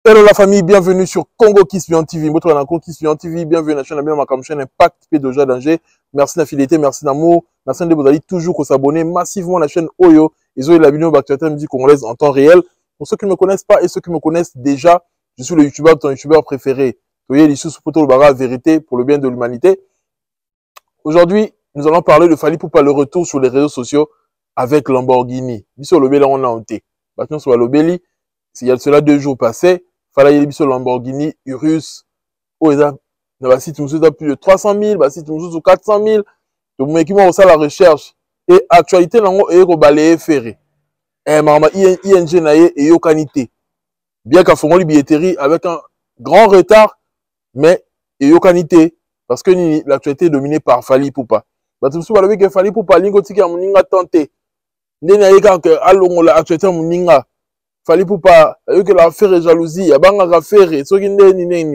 Hello la famille, bienvenue sur Congo Kiss TV. Votre Congo Kiss TV, bienvenue à la chaîne Impact P2J Danger. Merci d'affiliation, merci d'amour, merci de vous aller toujours s'abonner massivement à la chaîne Oyo et Zoé la vidéo d'actualité musique congolaise en temps réel. Pour ceux qui ne me connaissent pas et ceux qui me connaissent déjà, je suis le youtubeur, ton youtubeur préféré. Toye Lissou Soupoto le Bara, vérité pour le bien de l'humanité. Aujourd'hui, nous allons parler de Fally Ipupa, le retour sur les réseaux sociaux avec Lamborghini. Biso Lobeli, on a honte. Maintenant, sur Lobeli, il y a cela 2 jours passés. Fallait y aller Lamborghini, Urus, oh, ils ont plus de 300 000, bah, si tu me 400 000, donc, mon équipement, ça la recherche. Et actualité, là, on est balayé ferré. Eh, maman, ING naïe et yokanité. Bien qu'à fond, billetterie avec un grand retard, mais et yokanité. Parce que l'actualité est dominée par Fally Ipupa. Bah, tu me souviens que Fally Ipupa, l'ingo tiki a mon ninga tenté. N'est pas que, allons, l'actualité, mon ninga. Fally Ipupa, que l'affaire est jalousie, il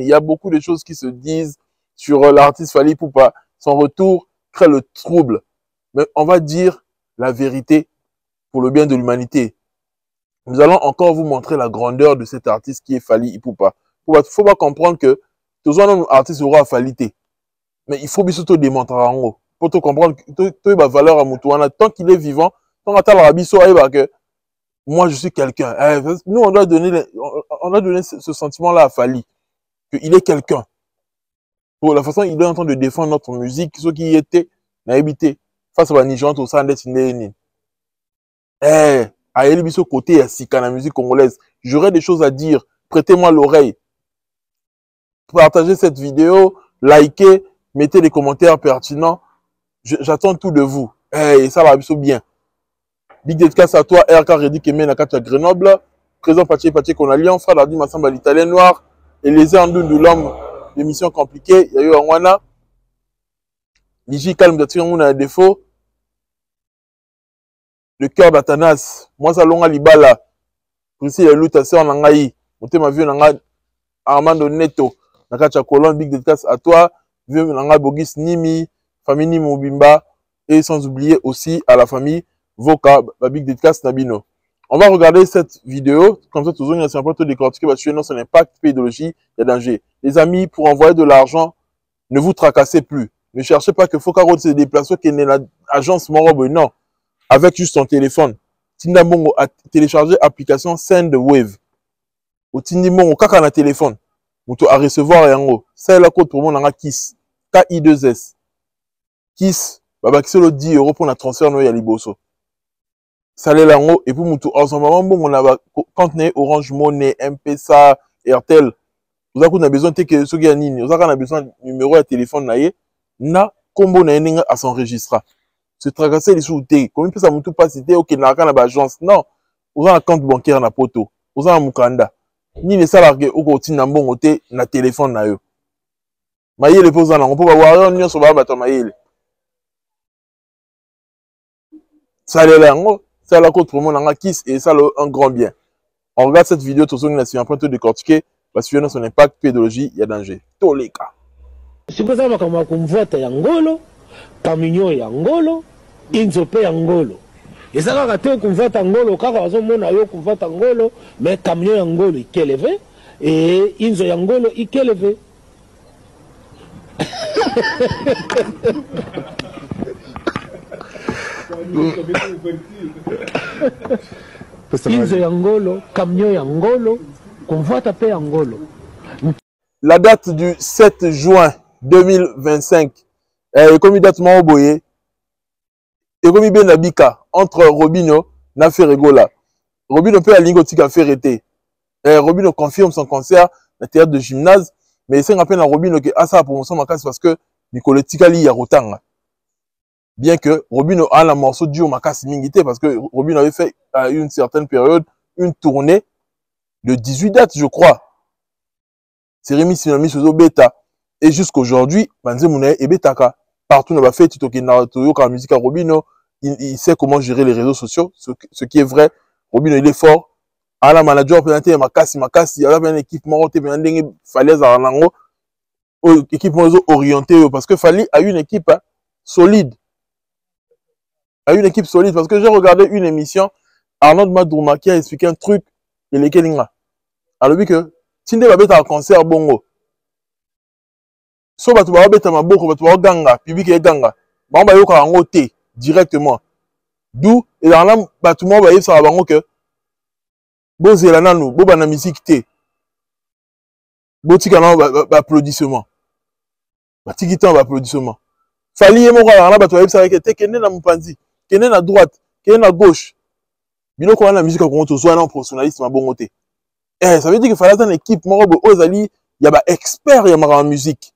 y a beaucoup de choses qui se disent sur l'artiste Fally Ipupa. Son retour crée le trouble. Mais on va dire la vérité pour le bien de l'humanité. Nous allons encore vous montrer la grandeur de cet artiste qui est Fally Ipupa. Il ne faut pas comprendre que tous les artistes auront affalité. Mais il faut bien surtout démontrer en haut. Pour te comprendre que la valeur à Moutouana, tant qu'il est vivant, tant que moi, je suis quelqu'un. Nous, on doit donner ce sentiment-là à Fally. Qu'il est quelqu'un. Pour la façon, il est en train de défendre notre musique. Ceux qui y étaient, n'habité. Face à la Nigérante, au sein d'être une à Elibiso côté, à la musique congolaise. J'aurais des choses à dire. Prêtez-moi l'oreille. Partagez cette vidéo. Likez. Mettez des commentaires pertinents. J'attends tout de vous. Et ça va bien. Big dédicace à toi, RK Redi Kemé Nakata Grenoble, présent Paché Konalian, frère Dardi Massamba l'Italien noir, et les Andou de l'homme de mission compliquée, il y a eu Anwana, Niji Kalm d'Atirou a défaut, le cœur d'Atanas, moi ça longa Libala, Priscille et Louta Sœur Nangaï, Monté ma vie Nanga Armando Neto, Nakata Colon, big dédicace à toi, vieux Nanga Bogis Nimi, famille Mobimba, et sans oublier aussi à la famille Voka, Big Dédicace Nabino. On va regarder cette vidéo, comme ça, toujours, il y a un peu de décortiquer, parce que son impact, pédologie, il y a danger. Les amis, pour envoyer de l'argent, ne vous tracassez plus. Ne cherchez pas que Foka se déplace, qu'il y ait l'agence Morobe, non. Avec juste ton téléphone. Tindabongo a téléchargé l'application SendWave. Ou Tindibongo, kaka na téléphone. Ou à recevoir et en haut. Ça, est la code pour moi, KISS. KI2S. KISS, baba, qui c'est le 10 € pour la transfert, no, ya liboso. Ça l'est là en haut, et puis en ce moment, bon, on a quand on est Orange Money, M-Pesa, Airtel, vous avez besoin de que ceux qui ont vous avez besoin de numéro de téléphone na combo na yenga à s'enregistrer. Se tracasser les sous-té, comme il peut ça moutou pas citer OK na kana ba agence. Non, vous avez un compte bancaire na poto, vous avez un mukanda. Ni les salariés au côté na bon côté na téléphone na yo. Mayele pose na on peut voir on sur ba bato mayele. Ça l'est là en haut. C'est la côte pour moi, KISS et ça un grand bien. On regarde cette vidéo, tout le monde est en train de décortiquer parce que son impact, pédologie, il y a danger. Tous les cas. Si vous avez comme vote Yangolo, camion Yangolo, inzope Yangolo. Et ça va rater qu'on vote Yangolo, car on a eu qu'on vote Yangolo, mais camion Yangolo il est élevé et inzo Yangolo il est élevé. La date du 7 juin 2025 comme date Maoboye et comme bien Nabika entre Robino na Ferregola. Robino peut la ligne tika ferreté. Robino confirme son concert dans le théâtre de gymnase, mais c'est un appel à Robino qui a ça pour son parce que Nicolas Tikali ya rotanga. Bien que Robino a la morceau du Makasi Mingité, parce que Robino avait fait à une certaine période une tournée de 18 dates, je crois. C'est Rémi Sinami Sozo Beta. Et jusqu'aujourd'hui, Banze Moune et Betaka. Partout on a fait Titoki Naruto, la musique à Robino, il sait comment gérer les réseaux sociaux, ce qui est vrai. Robino, il est fort. À la manager, il Makasi, il y a une équipe morte, il y a une falaise à Rango, équipe orientée, parce que Fally a une équipe solide. A une équipe solide parce que j'ai regardé une émission Arnaud Madrouma qui a expliqué un truc et lesquels alors que tinde babeta un concert bongo so bato babeta maboko bato baganga public e ganga bango bayoka yango te directement d'où et dans la bato mo ba yesa bango que bozela nanu bo bana musique te botika na ba applaudissement batiki tan ba applaudissement fali ye moko na bato ba yesa te kende na mopanzi kende na droite kende na gauche biloko wana musique ko to zo na professionnaliste mabongo te ça veut dire que fallait une équipe moko bo ozali ya ba expert ya ma musique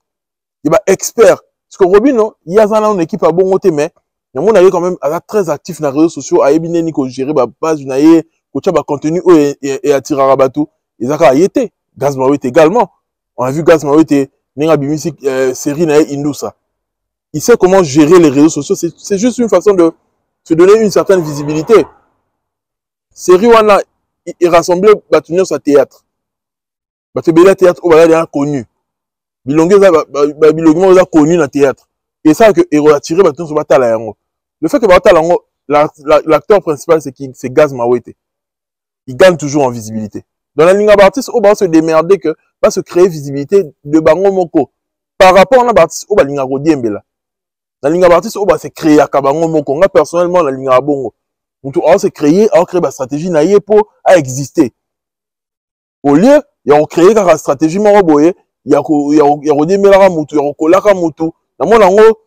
il y a expert parce que Robino il y a une équipe à bon côté mais on a quand même très actif dans les réseaux sociaux à ebine ni ko gérer ba page na ye ko tcha ba contenu et attirer rabatou ils a été Gaz Maouet également on a vu Gaz Maouet ninga bi musique série na Indousa il sait comment gérer les réseaux sociaux c'est juste une façon de se donner une certaine visibilité série wana il rassemble batunyo sa théâtre batebela théâtre au bala connu bilongo za connu na théâtre et ça que et attirer baton sur batala yango le fait que batala yango l'acteur principal c'est Gaz Maouet il gagne toujours en visibilité dans la ligne artiste on va se démerder que va se créer visibilité de bango moko par rapport à l'artiste on va linga rodiembela la ligne artiste on va se créer à bango moko nga personnellement la ligne bongo on va se créer on créer ba stratégie na ye pour à exister au lieu il on créer la stratégie moko boye ya rodemela mutu ya kolaka mutu na mona ngo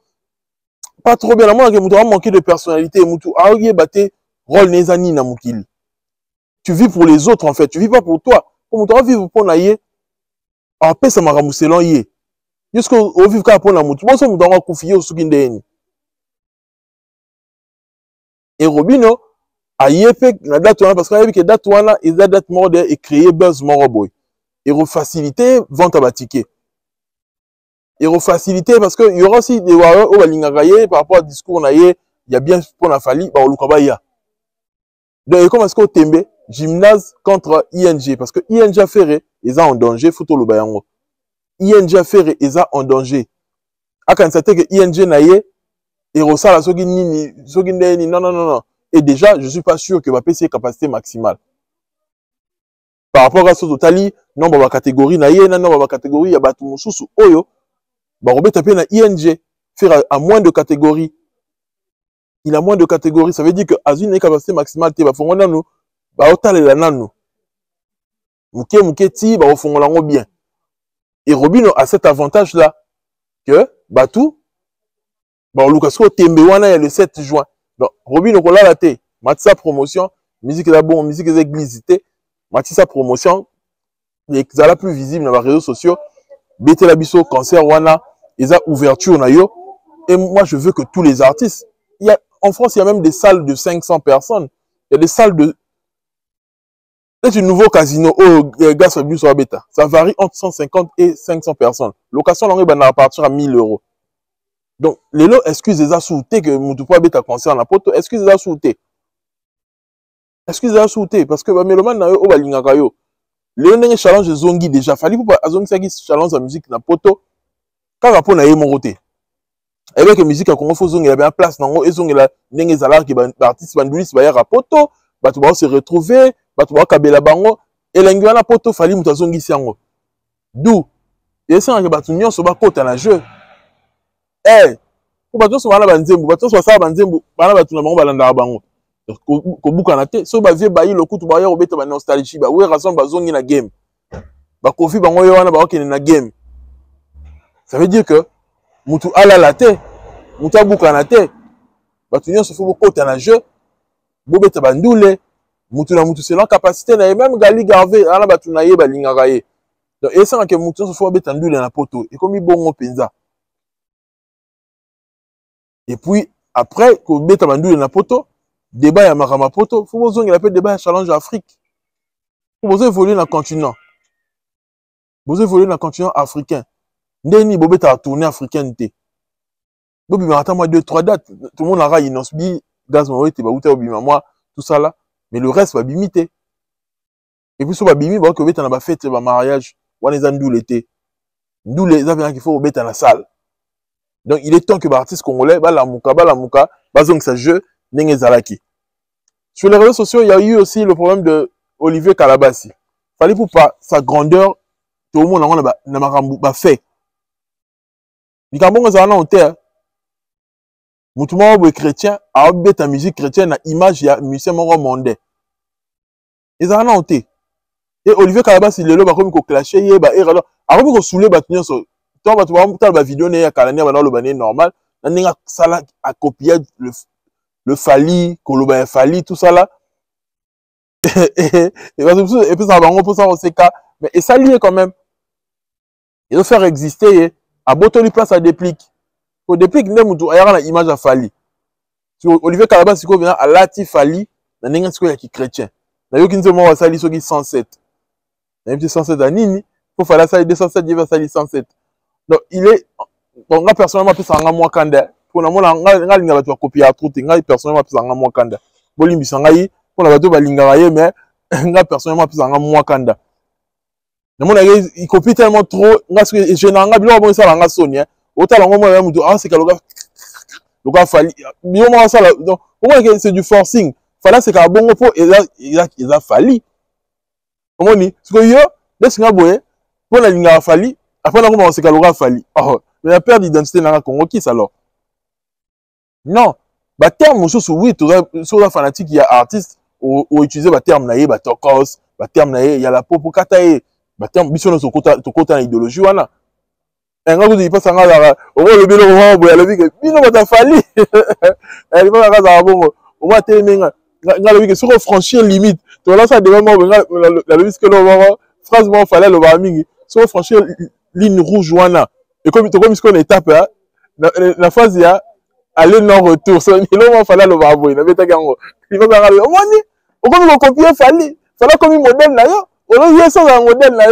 pas trop bien na mona que mutu a manqué de personnalité mutu a yebate rôle nezani na mukili tu vis pour les autres en fait tu vis pas pour toi comme mutu a vivre pour na ye en paix ça mara muselon ye jusqu'au au vivre ka pour na mutu bon so mutu a confier au sukindeni et Robino a yepe na date wana parce que date wana et date mort et créer buzz moro boy et refaciliter vente à ticket et refaciliter parce que il y aura aussi des warriors au balingagaye par rapport au discours naie il y a bien pour la fali ba olukabaya donc comment est-ce que tembe gymnase contre ING parce que ING a ferré ils en danger photo le bayango ING a ferré ils en danger akan c'était que ING naie et rosala soki nini soki ndeni non et déjà je suis pas sûr que va PC capacité maximale par rapport à ce totali nombre de catégories na ye na nombre de catégories ya batu mususu oyo ba robeta pe na ING faire à moins de catégories il a moins de catégories ça veut dire que azune capacité maximale te ba fongola nous ba otalela nanu muke ti ba fongola ngo bien et Robino a cet avantage là que batu ba lukasko tembe wana ya le 7 juin donc Robino ko la te matisa promotion musique la bon musique des églises matisa promotion les la plus visible dans les réseaux sociaux betela biso concert wana eza ouverture na yo et moi je veux que tous les artistes en France il y a même des salles de 500 personnes il y a des salles de c'est un nouveau casino gaz sur la bêta ça varie entre 150 et 500 personnes location longue va partir à 1000 €. Donc les lots excusez les assoûtés que mutu pas bêta concert na poto excusez les assoûtés parce que ba meloman na yo o balingaka yo le ndenge challenge zongi déjà fali pour azongi saki challenge la musique na poto kaka pona ye moko te ebe que musique ya Congo faut zongi la bien place nango ezongi la ndenge ezalaka ke ba artiste bandulisi ba ya poto bato ba se retrouver bato ba kabela bango elengi wana poto fali mutu azongi siango d'où et ça que bato nyonso ba kota na jeu ko bato so bana banzembu bato so sala banzembu bana bato na bango balanda bango ko buka na te so ba vie bayi lokutu ba ya obeta ba nostalgie ba we raison ba zongi na game ba kofi bango yo wana ba okene na game ça veut dire que mutu ala la te mutu buka na te bato nyonso fo bokota na jeu bobeta bandule mutu na mutu selon capacité na même Gali Garvey ala bato na ye balingaka ye donc et ça que mutu nyonso fo beta ndule na poto et comme bongo penza et puis après ko beta bandule na poto débat ya makama poto faut besoin il appelle débat challenge Afrique faut besoin évoluer dans continent africain ndeni bobeta tournée africaine té bobi ma attends moi 2-3 dates tout le monde aura inosbi Gaz Maouet te ba uta obima moi tout ça là mais le reste va bimiter et puis so ba bimi ba ko beta na ba fête ba mariage wana za ndule té ndule za bien qu'il faut beta na salle donc il est temps que ba artiste congolais ba la muka ba zong sa jeu Zalaki. Sur les réseaux sociaux, il y a eu aussi le problème de Olivier Kalabassi. Fallait pour pas sa grandeur tout le monde a fait. Les Camerounais ont en terre. Moutouma est chrétien, a ta musique chrétienne, a image, ya musicien mondain. Ils ont en terre. Et Olivier Kalabas, il est là, comme il clashé, il est là. Alors, il soulève la sur. Toi, tu vas la vidéo, il y a Kalania, le bané normal. Il y a ça là, à copier le Fali, Koloba Fali, tout ça là. Et puis ça va, on peut savoir ces cas. Mais et ça lié quand même. Il doit faire exister. À Botoli place à déplique. Au déplique, il y a une image à Fali. Olivier Kalabas, il vient à Lati Fali, il y a un qui chrétien. Il y a un qui Sali, qui 107. Il y a un petit 107 à Nini. Il faut faire la salle 207, il va Sali 107. Donc, il est. Donc, moi, personnellement, je suis moi Kanda. Pour le moment, je vais copier à tout. Personnellement, je suis moi Kanda. Bolim Bisangaï, pour la bateau, mais personnellement, je suis moi Kanda. Il copie tellement trop. Je n'ai pas ça dans Sony. Autant c'est que le gars Fali. Donc, c'est du forcing. Fala, c'est qu'à bon repos, il a Fali. Comment on dit? Ce que yo, laisse-moi boire. Pour la ligne à Fali, après, on a c'est qu'à l'aura Fali. Oh, mais la perte d'identité dans le Congo, qui ça alors? Non. Bah, terme, oui, sur la fanatique, il y a artiste, ou utiliser bah, terme, naïe, bah, tokos, bah, terme, naïe, il y a la popo katae. Bah, terme, biso no côté en idéologie, wana. Un gars, vous dites pas ça, au moins, le bilo, il y a le bique, bino, bah, t'as Fali. Elle va à la bon, au moins, t'es menga. Le bique, sur franchir limite. Tu vois, ça, devant moi, la limite que l'on phrase, moi, fallait le barming. Sur franchir ligne rouge, wana. Et comme ce qu'on étape, la phase, il y a, aller non-retour. Il va falloir le barboui. Il va falloir au moins, on va copier Fali. Fallait comme un modèle là. On a eu ça dans un modèle là.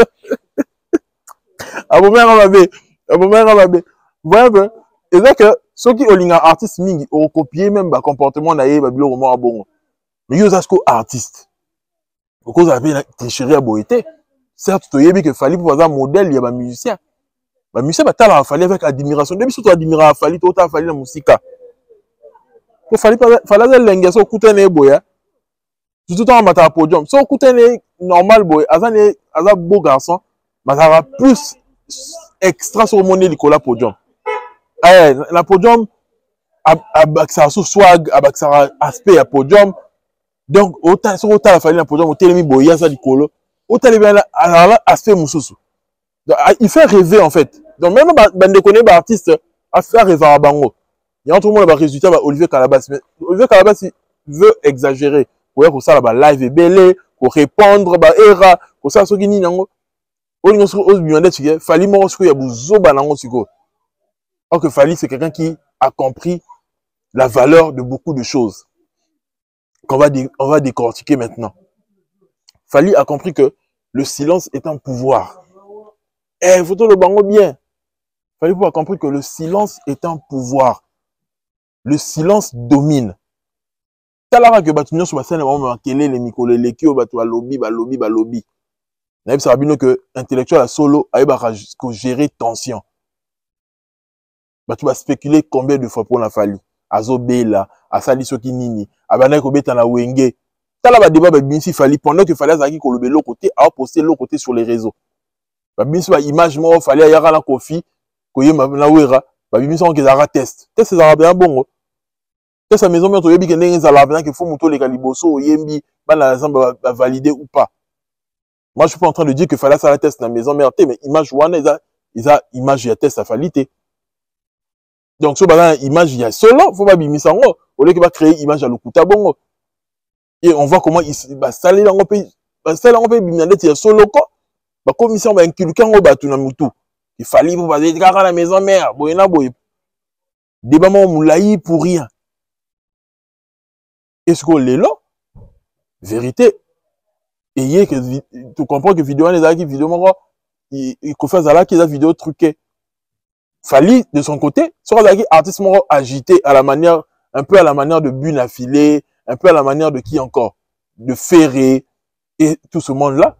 À vous mettre en babé. À vous mettre en babé. Voilà, et c'est que ceux qui ont artistes mingi ont copié même le comportement naïf, le roman à bon. Mais ils ont artiste. Au cause de la tricherie à beauté. Certes, tu as vu que Fali pour un modèle, il y a un musicien. Le musicien va Fali avec admiration. Depuis que tu admires Fali, tu as Fali la musique. Il fallait l'engager sur le côté boya. Tout le temps, on a un podium. Sur le côté normal, boy, un beau garçon, mais ça va plus extra sur mon école podium. La podium, avec sa swag, avec sa aspect à podium. Donc, autant la famille, la podium, autant les boya, ça, l'école. Autant les bien, aspect moussous. Il fait rêver, en fait. Donc, même, ben, de connaître l'artiste, à faire rêver à Bango. Il y a tout le monde le résultat de Olivier Kalabas. Mais Olivier Kalabas veut exagérer. Pour ça, live est belé, pour répondre, pour ça, ce qui n'y a pas. Fali moro siko ya buzo banango siko. Or que Fali c'est quelqu'un qui a compris la valeur de beaucoup de choses qu'on va décortiquer maintenant. Fali a compris que le silence est un pouvoir. Eh, faut le bango bien. Fali a compris que le silence est un pouvoir. Le silence domine. Talara que batu nyonso basana ba kele les micro les qui batu lobby. Naïb Sarabino que intellectuel à solo a gérer tension. Batu va spéculer combien de fois pour la Fali. Azo Bela, Asali Soki Nini, Abana ko beta na Wenge. Tala ba débat ba binsi Fali pendant que Fali azaki ko lobe l'autre côté a posté l'autre côté sur les réseaux. Ba binsi ba image mo Fali ayara la kofi ko yema na wera, ba binsi on kezara test. Test c'est arabien bongo. Que sa maison bientôt yebi kende ngeza la qu'il faut muto les kaliboso yembi ba la ensemble va valider ou pas. Moi je suis pas en train de dire que fallait ça la test dans la maison mais image wana ils a image ya test à falité. Donc sur bana image il y a solo faut pas bimisa ngo au lieu que va créer image à lokuta bongo. Et on voit comment il va saler dans le pays bimandete ya solo ko ba commission ba inculquer ngo batu na mutu. Il fallait pour pas dire à la maison mère boyena boy. Débat mo moulayi pour rien. Est-ce qu'on l'est là? Vérité. Et hier, tu comprends que vidéo, les amis, vidéo, il fait ça là, qu'il y a vidéo truquée. Fali, de son côté, sur les artistes agité à la manière, un peu à la manière de Bune affilée, un peu à la manière de qui encore? De Ferré, et tout ce monde-là.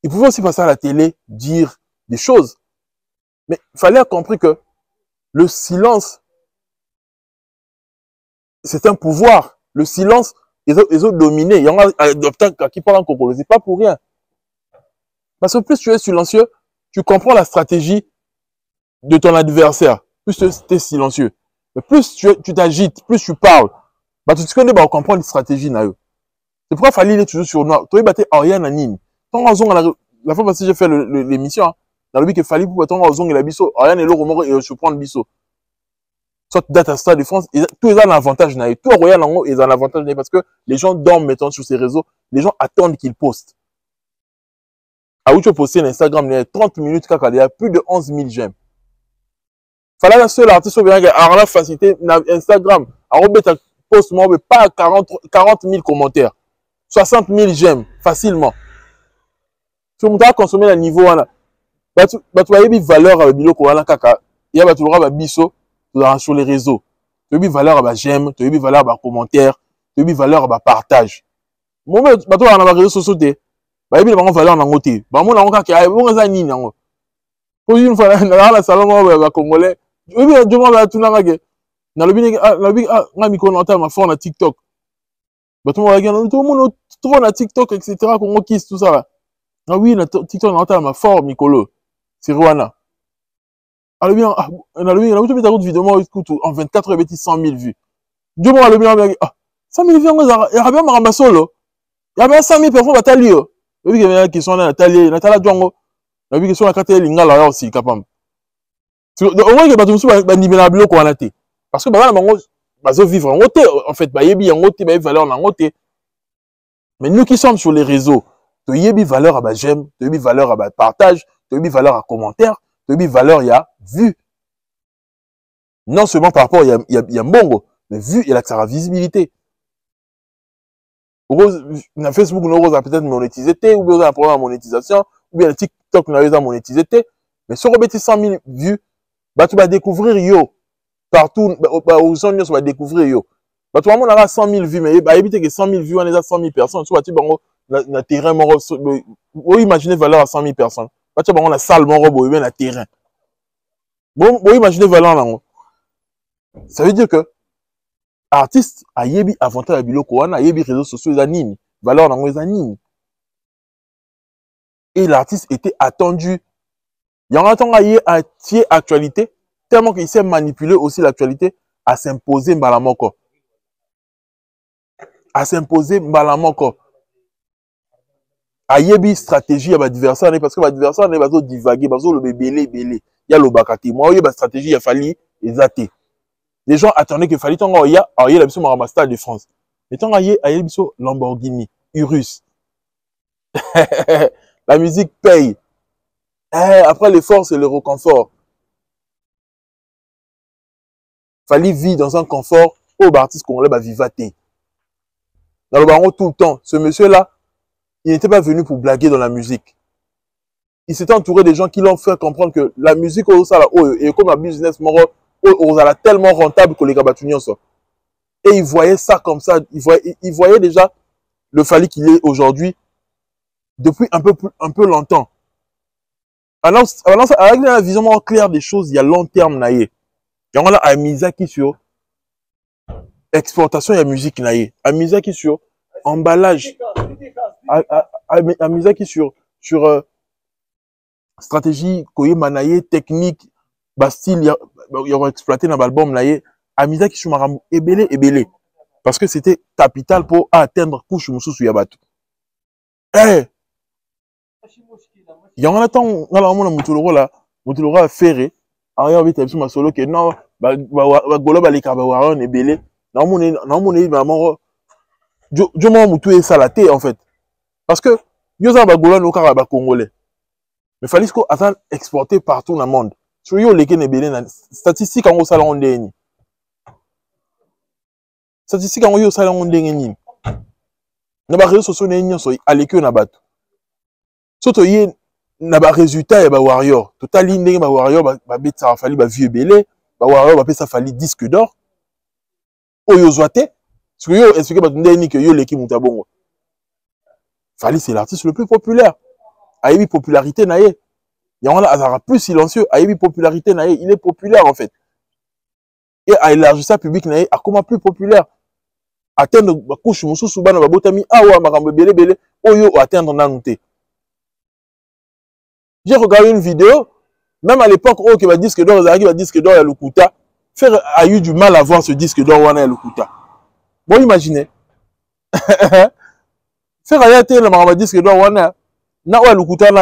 Il pouvait aussi passer à la télé, dire des choses. Mais il fallait comprendre que le silence, c'est un pouvoir. Le silence, ils ont dominé. Il y en a qui parlent en congolais, c'est pas pour rien. Parce que plus tu es silencieux, tu comprends la stratégie de ton adversaire, plus tu es silencieux. Mais plus tu t'agites, plus tu parles, bah, tu connais, bah, comprendre la stratégie. C'est pourquoi Fally est toujours sur noir. Tu vois, rien à nini. La fois passée, j'ai fait l'émission, hein, dans le but que Fally pour ton raison et la biseau, rien est l'eau et je prends le biseau. Soit data Stade de France, tout est un avantage. Tout Royal est un avantage parce que les gens dorment maintenant sur ces réseaux, les gens attendent qu'ils postent. Ah oui, tu as posté sur Instagram, il y a 30 minutes, il y a plus de 11 000 j'aime. Fallait la seule artiste qui a la facilité Instagram. Alors, tu post moi, mais pas 40 000 commentaires. 60 000 j'aime, facilement. Si on consommer le niveau, tu vas avoir valeur à bilo ko wana kaka. Il y a toujours ba biso sur les réseaux. Tu as valeur à j'aime, tu as valeur à commentaire, tu as valeur à partage. Moi, tu as les réseaux sociaux. Bah, il y a valeur dans côté. Bah, moi, on a kaka, bon ça ni nango. Pour une fois, dans la salon, ba congolais. Oui, je demande tout le dans le but, on mi connecté ma forme à TikTok. Bah, tout le monde trouve na TikTok, etc. Qu'on kiss tout ça là. Ah oui, TikTok on a ma forme, Mikolo. C'est Rwanda. Alors bien, on a le bien, on a vu ta vidéo, en 24 heures, 100 000 vues. Dieu m'a le bien, 100 000 vues, il y a bien ma solo. Il y a bien 100 000 personnes qui ont lu. Il y a une question là, Nathalie Django. Il y a une question là, Katel Lingala là aussi, capable. Au moins, il y a pas de niveau à bloc qu'on a été. Parce que, bah, on vivre en côté. En fait, bah, il y a en côté, bah, valeur en côté. Mais nous qui sommes sur les réseaux, tu y a valeur à j'aime, tu y a valeur à partage, tu y a valeur à commentaire, tu y a valeur à vue. Non seulement par rapport, il y a bongo, mais vue, il y a sa visibilité. Na Facebook, nous avons peut-être monétisé, ou bien on a un problème de monétisation, ou bien le TikTok, nous avons monétisé. Mais sur les 100 000 vues, bah, tu vas découvrir yo. Partout, aux gens, tu vas découvrir yo. Bah, tu vas avoir 100 000 vues, mais bah, éviter que 100 000 vues, on est à 100 000 personnes. Tu vas dire, bon, na terrain, vous imaginez valeur à 100 000 personnes. Bah, tu vas avoir la salle, mon robot, bien, la terrain. Bon, vous imaginez valeur là. Ça veut dire que, artiste, a yebi avantage à biloko, a yebi réseaux sociaux, les anines. Valeur dans les anines. Et l'artiste était attendu. Il y en a tant à tirer actualité, tellement qu'il sait manipuler aussi l'actualité à s'imposer Mbalamoko. À s'imposer Mbalamoko. À yebi stratégie à l'adversaire, parce que l'adversaire n'est pas divaguer, parce que le belé. Il y a le bakati. Moi, il y a une stratégie, il a fallu exater. Les gens attendaient qu'il fallait tant qu'il y a la mission Stade de France. Mais tant qu'il y a la mission Lamborghini, Urus. La musique paye. Après l'effort, c'est le reconfort. Fallait vivre dans un confort où l'artiste congolais va vivater. Dans le baron tout le temps, ce monsieur-là, il n'était pas venu pour blaguer dans la musique. Il s'était entouré des gens qui l'ont fait comprendre que la musique est comme un business tellement rentable que les gabatunions sont. Et il voyait ça comme ça. Il voyait déjà le Fally qu'il est aujourd'hui depuis un peu longtemps. Alors, avec la vision claire des choses, il y a long terme. Il y a un Misaki sur exportation, il y a musique. Un Misaki sur emballage. Un Misaki sur stratégie, technique, style, il y aura exploité dans l'album. Un Misaki sur Maramou, ébélé. Parce que c'était capital pour atteindre couche Moussou Yabatu. Il y en a tant, on a Moutoloro là, Moutoloro a ferré. Arrière, vite, il y a solo que non, Golo Balika, Bawaron est belé. Non, mon est maman. Je m'en moutou et salaté en fait. Parce que, Yosa Bagola no Karaba Congolais. Mais fallait qu'on attende exporter partout dans le monde. Sur yo, les Kéné belé, statistique en haut salon d'Eni. Statistique en haut salon d'Eni. N'a pas réseau social n'Eni, à l'école n'a pas. Surtout, na ba résultat ya ba warrior total ndenge ba warrior ba betsa fali ba vieux belé ba warrior ba pesa fali disque d'or oyo zoate parce que yo expliquer ba ndeni que yo leki mutabongo Fally c'est l'artiste le plus populaire ayebi popularité na ye yangona azara plus silencieux ayebi popularité na ye il est populaire en fait et a élargi sa public na ye a comment plus populaire atteindre ba couche mususu bana ba botami awa makambo belé oyo atteindre nanu te. J'ai regardé une vidéo, même à l'époque, oh, que le disque d'or, le disque d'or, il y a le Lukuta. Faire a eu du mal à voir ce disque d'or, il y a le Lukuta. Bon, imaginez. Faire a été le disque d'or, il y a le Lukuta, il y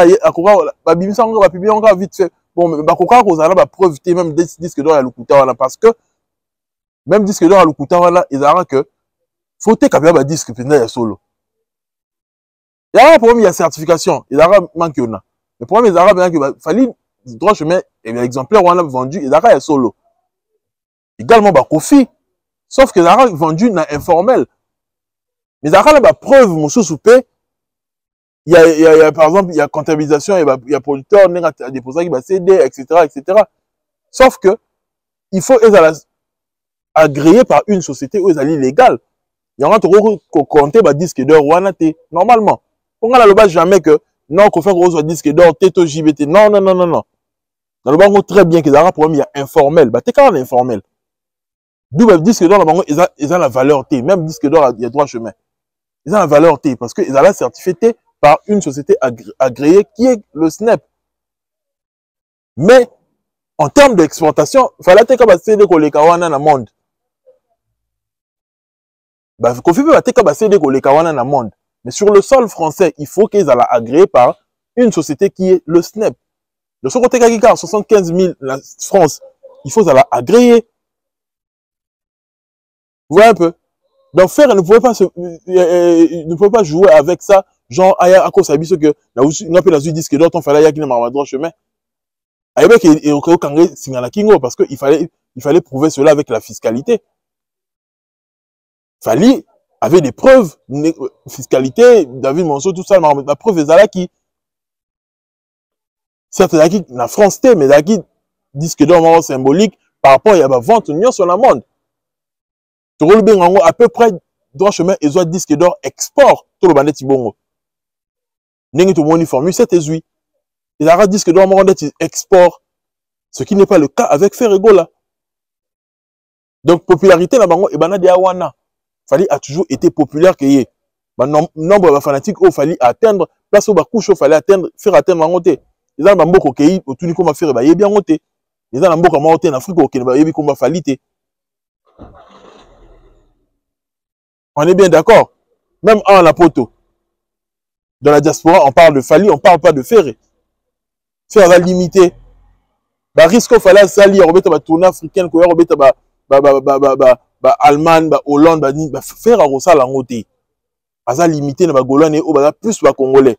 a vite fait. Bon, mais il y a la preuve, même des disques d'or, il y a le Lukuta, parce que même disque d'or, il y a le Lukuta, il y a que faut que tu aies un disque, il y a solo. Il y a un problème, il y a certification, il y a un manque. Le problème, il y a un fallait droit chemin, et l'exemplaire, on a vendu, il y a un solo. Également, Kofi. Sauf que l'ara vendu na informel. Mais l'ara la preuve, mon sous-soupé, il y a, par exemple, il y a comptabilisation, il y a producteur, il y a déposé qui va CD, etc., etc. Sauf que, il faut être agréé par une société où ils sont illégales. Il y aura toujours compter bah disque d'or, normalement. On a le bas jamais que, non, qu'on fait gros disque d'or, této JBT. Non, non, non, non, non. Dans le bas, on très bien que l'ara problème, il y a informel. Bah, t'es quand même informel. D'où le disque d'or, ils ont la valeur T. Même disque d'or, il y a droit chemin. Ils ont la valeur T parce qu'ils ont la certifié par une société agréée qui est le SNEP. Mais, en termes d'exportation, il fallait que CD les kawana dans le monde. Bah, Kofi peut que CD les kawana dans le monde. Mais sur le sol français, il faut qu'ils soient agréés par une société qui est le SNEP. Le second côté, 75 000 la France, il faut qu'ils agréés. Vous voyez un peu? Donc, faire, ne pouvait pas jouer avec ça, genre, à cause de ce que, on appelle la disque d'or, on fallait y aller dans le chemin. Parce qu'il fallait prouver cela avec la fiscalité. Fallait, avait des preuves, fiscalité, David Monceau, tout ça, la preuve est là qui, certes, la France, mais là qui, disque d'or symbolique, par rapport à la vente, union sur la monde. À peu près, droit chemin, ils ont disque d'or export, tout le bandet Tibongo. N'est-ce pas une formule, c'est oui. Ils ont disque d'or export, ce qui n'est pas le cas avec Ferregola. Donc, popularité, là, et ben, Awana. Fallait a toujours été populaire que y nombre de fanatiques, il fallait atteindre, place au couche, il fallait atteindre, faire atteindre en côté. Ils ont un beau coquille, au tout niveau, faire, il y a bien côté. Ils ont un beau comme en Afrique, il y a bien comme falité. On est bien d'accord. Même en la poto. Dans la diaspora, on parle de Fali, on ne parle pas de Ferré. Faire la limiter. Bah, risque fallait salir, on va tourner africain, on va Allemagne, Hollande, faire à Rosa la montée. Asa limité, na Golane, ou plus ba Congolais.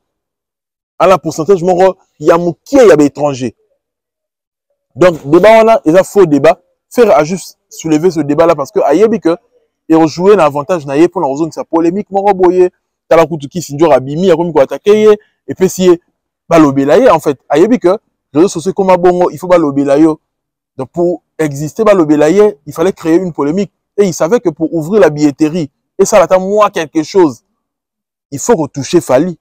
À la pourcentage, il y a mouki, il y a des étrangers. Donc, débat, on a, il y a faux débat. Faire à juste soulever ce débat-là parce que, aïebi que, et rejouer un avantage naïe pour la zone sa polémique mon roboyer tala kutuki sinjor abimi ya comme quoi attaquer et puis si balobelaye en fait ayebi que réseaux sociaux comme bongo il faut balobelaye donc pour exister balobelaye il fallait créer une polémique et il savait que pour ouvrir la billetterie et ça attend moi quelque chose il faut qu'on touche Fali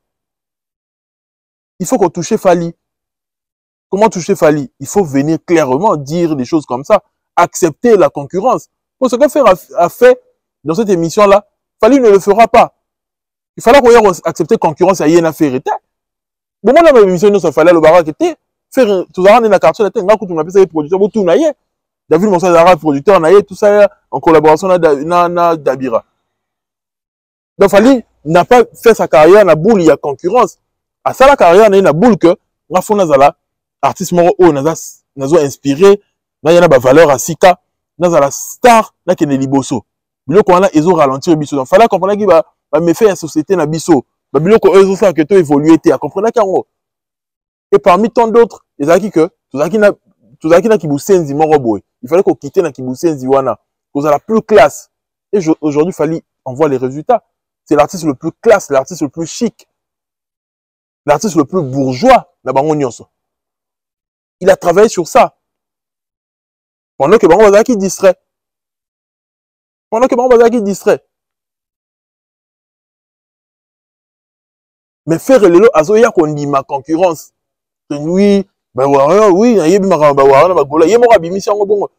comment toucher Fali il faut venir clairement dire des choses comme ça accepter la concurrence pour ce que faire a fait dans cette émission-là, Fali ne le fera pas. Il fallait qu'on accepte concurrence à Yéna Ferreta. Bon, moi, dans l'émission, il fallait le barak était faire tout ça, on est la carte, on a appelé ça les producteurs, tout naïe. David Monsa Zara, producteur, naïe, tout ça en collaboration avec Dabira. Donc, Fali n'a pas fait sa carrière, la boule, il y a concurrence. À ça, la carrière, il y a une boule que, on a fait un artiste moro, on a inspiré, il y a une valeur à Sika, on a la star, on a une liboso. Biloko wana ezo ralentir biso donc fallait comprendre ki ba me fait la société na biso ba biloko ezo faire que to évoluer te comprendre kango et parmi tant d'autres ezaki que tozaki na kibusenzi moko boy il fallait qu'on quitte na kibusenzi wana cause la plus classe et aujourd'hui fallait on voit les résultats c'est l'artiste le plus classe l'artiste le plus chic l'artiste le plus bourgeois na bango nyonso il a travaillé sur ça pendant que bango bazaki distrait pendant que Bamba qui distrait. Mais faire le lot, azoya qu'on dit ma concurrence. Oui, oui,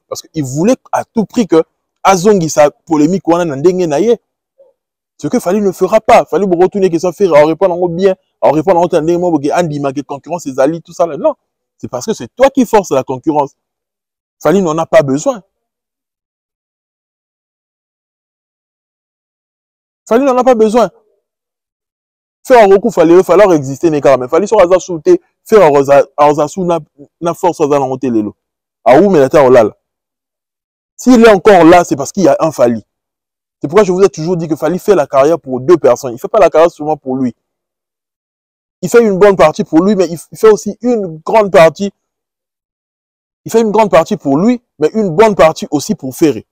parce qu'il voulait à tout prix que Azongi sa polémique ou ce que Fali ne fera pas. Fali retourner que ça fait répondre bien, Alors répondre à autant de mots que Andy ma concurrence ses alliés tout ça là. Non, c'est parce que c'est toi qui force la concurrence. Fally n'en a pas besoin. Fally n'en a pas besoin. Faire un recours, fallait falloir exister mais quand même. Fally sur hasard sauter, faire un hasard na force hasard en monter les lots. Ah où mais la terre là. S'il est encore là, c'est parce qu'il y a un Fally. C'est pourquoi je vous ai toujours dit que Fally fait la carrière pour deux personnes. Il ne fait pas la carrière seulement pour lui. Il fait une bonne partie pour lui, mais il fait aussi une grande partie. Il fait une grande partie pour lui, mais une bonne partie aussi pour Ferré.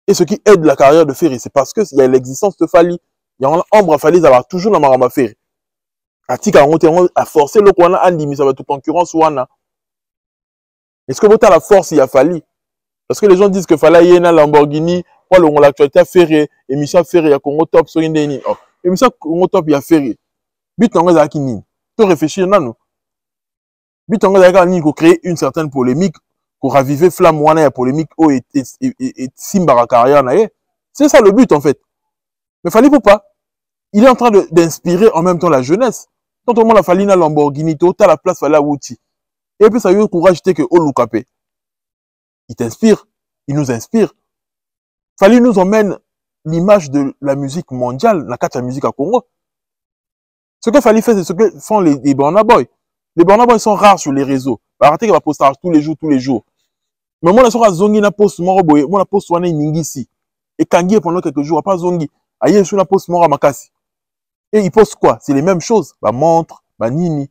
Et ce qui aide la carrière de Ferré, c'est parce qu'il y a l'existence de Fally. Il y a un ombre à Fally, ça va toujours dans Marama Ferré. À forcer le Kwana Andi, ça va être concurrence Wana. Est-ce que vous avez la force, il y a Fally? Parce que les gens disent que Fally y a une Lamborghini, quoi, l'actualité Ferré, émission Ferré, il y a Congo Top, sur une déni. Émission Congo Top, il y a Ferré. But on a qui tu réfléchis, non? But on a créer une certaine polémique, pour raviver flamme Wana, polémique, et Simbara carrière, c'est ça le but en fait. Mais Fally pour pas. Il est en train d'inspirer en même temps la jeunesse. Quand tout le monde a fallu une Lamborghini, tu as la place, Fally à Wouti. Et puis ça a eu le courage de que Olukapé. Il t'inspire, il nous inspire. Fally nous emmène l'image de la musique mondiale, la carte de la musique à Congo. Ce que Fally fait, c'est ce que font les Burna Boy. Les Burna Boy sont rares sur les réseaux. Arrêtez qu'il va poster tous les jours. Mais moi, je suis à Zongi, na post Moroboy, moi, na post Wane Ningisi. Et Kangi, pendant quelques jours, pas Zongi. Aïe, je suis na post Mora Makasi. Et il poste quoi? C'est les mêmes choses. Bah, montre, bah, nini.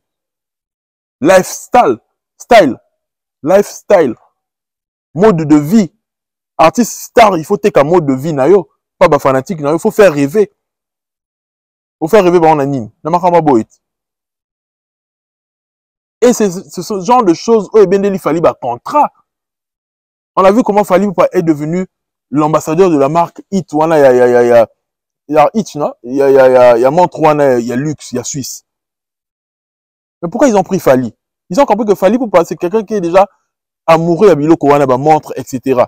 Lifestyle. Lifestyle. Mode de vie. Artiste star, il faut ter un mode de vie, nayo. Pas bah, fanatique, nayo. Il faut faire rêver. Il faut faire rêver, bah, on a nini. Namakama boit. Et c'est ce genre de choses, où il fallait, bah, contrat. On a vu comment Fally est devenu l'ambassadeur de la marque Hit. Il y a Hit, non? Il y a Montre, il y a Luxe, il y a Suisse. Mais pourquoi ils ont pris Fally? Ils ont compris que Fally, c'est quelqu'un qui est déjà amoureux de Biloko, Montre, etc.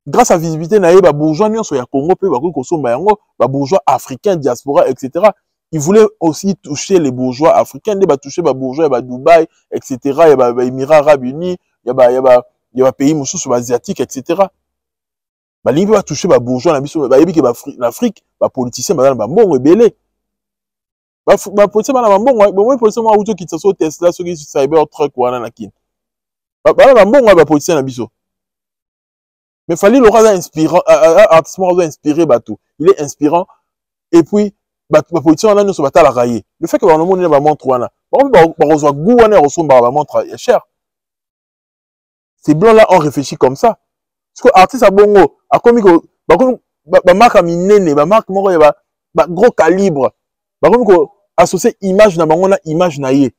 Grâce à la visibilité, il y a bourgeois, il y a Congo, bourgeois africains, diaspora, etc. Ils voulaient aussi toucher les bourgeois africains, ils toucher les bourgeois, il y a Dubaï, etc. Il y a les Émirats Arabes Unis, il y a pays asiatiques, etc. Il va toucher les bourgeois, l'Afrique, les politiciens, les politiciens, les politiciens, Tesla, ceux qui Cybertruck, les politiciens, mais Fally l'aura inspirant, artistement inspiré, il est inspirant, et puis, les politiciens, nous sommes à la railler. Le fait que le monde ne montre pas, montre cher. Ces blancs-là ont réfléchi comme ça. Parce que l'artiste à Bongo, a commis que marque à minene, marque gros calibre, associer image na bango na image na ye.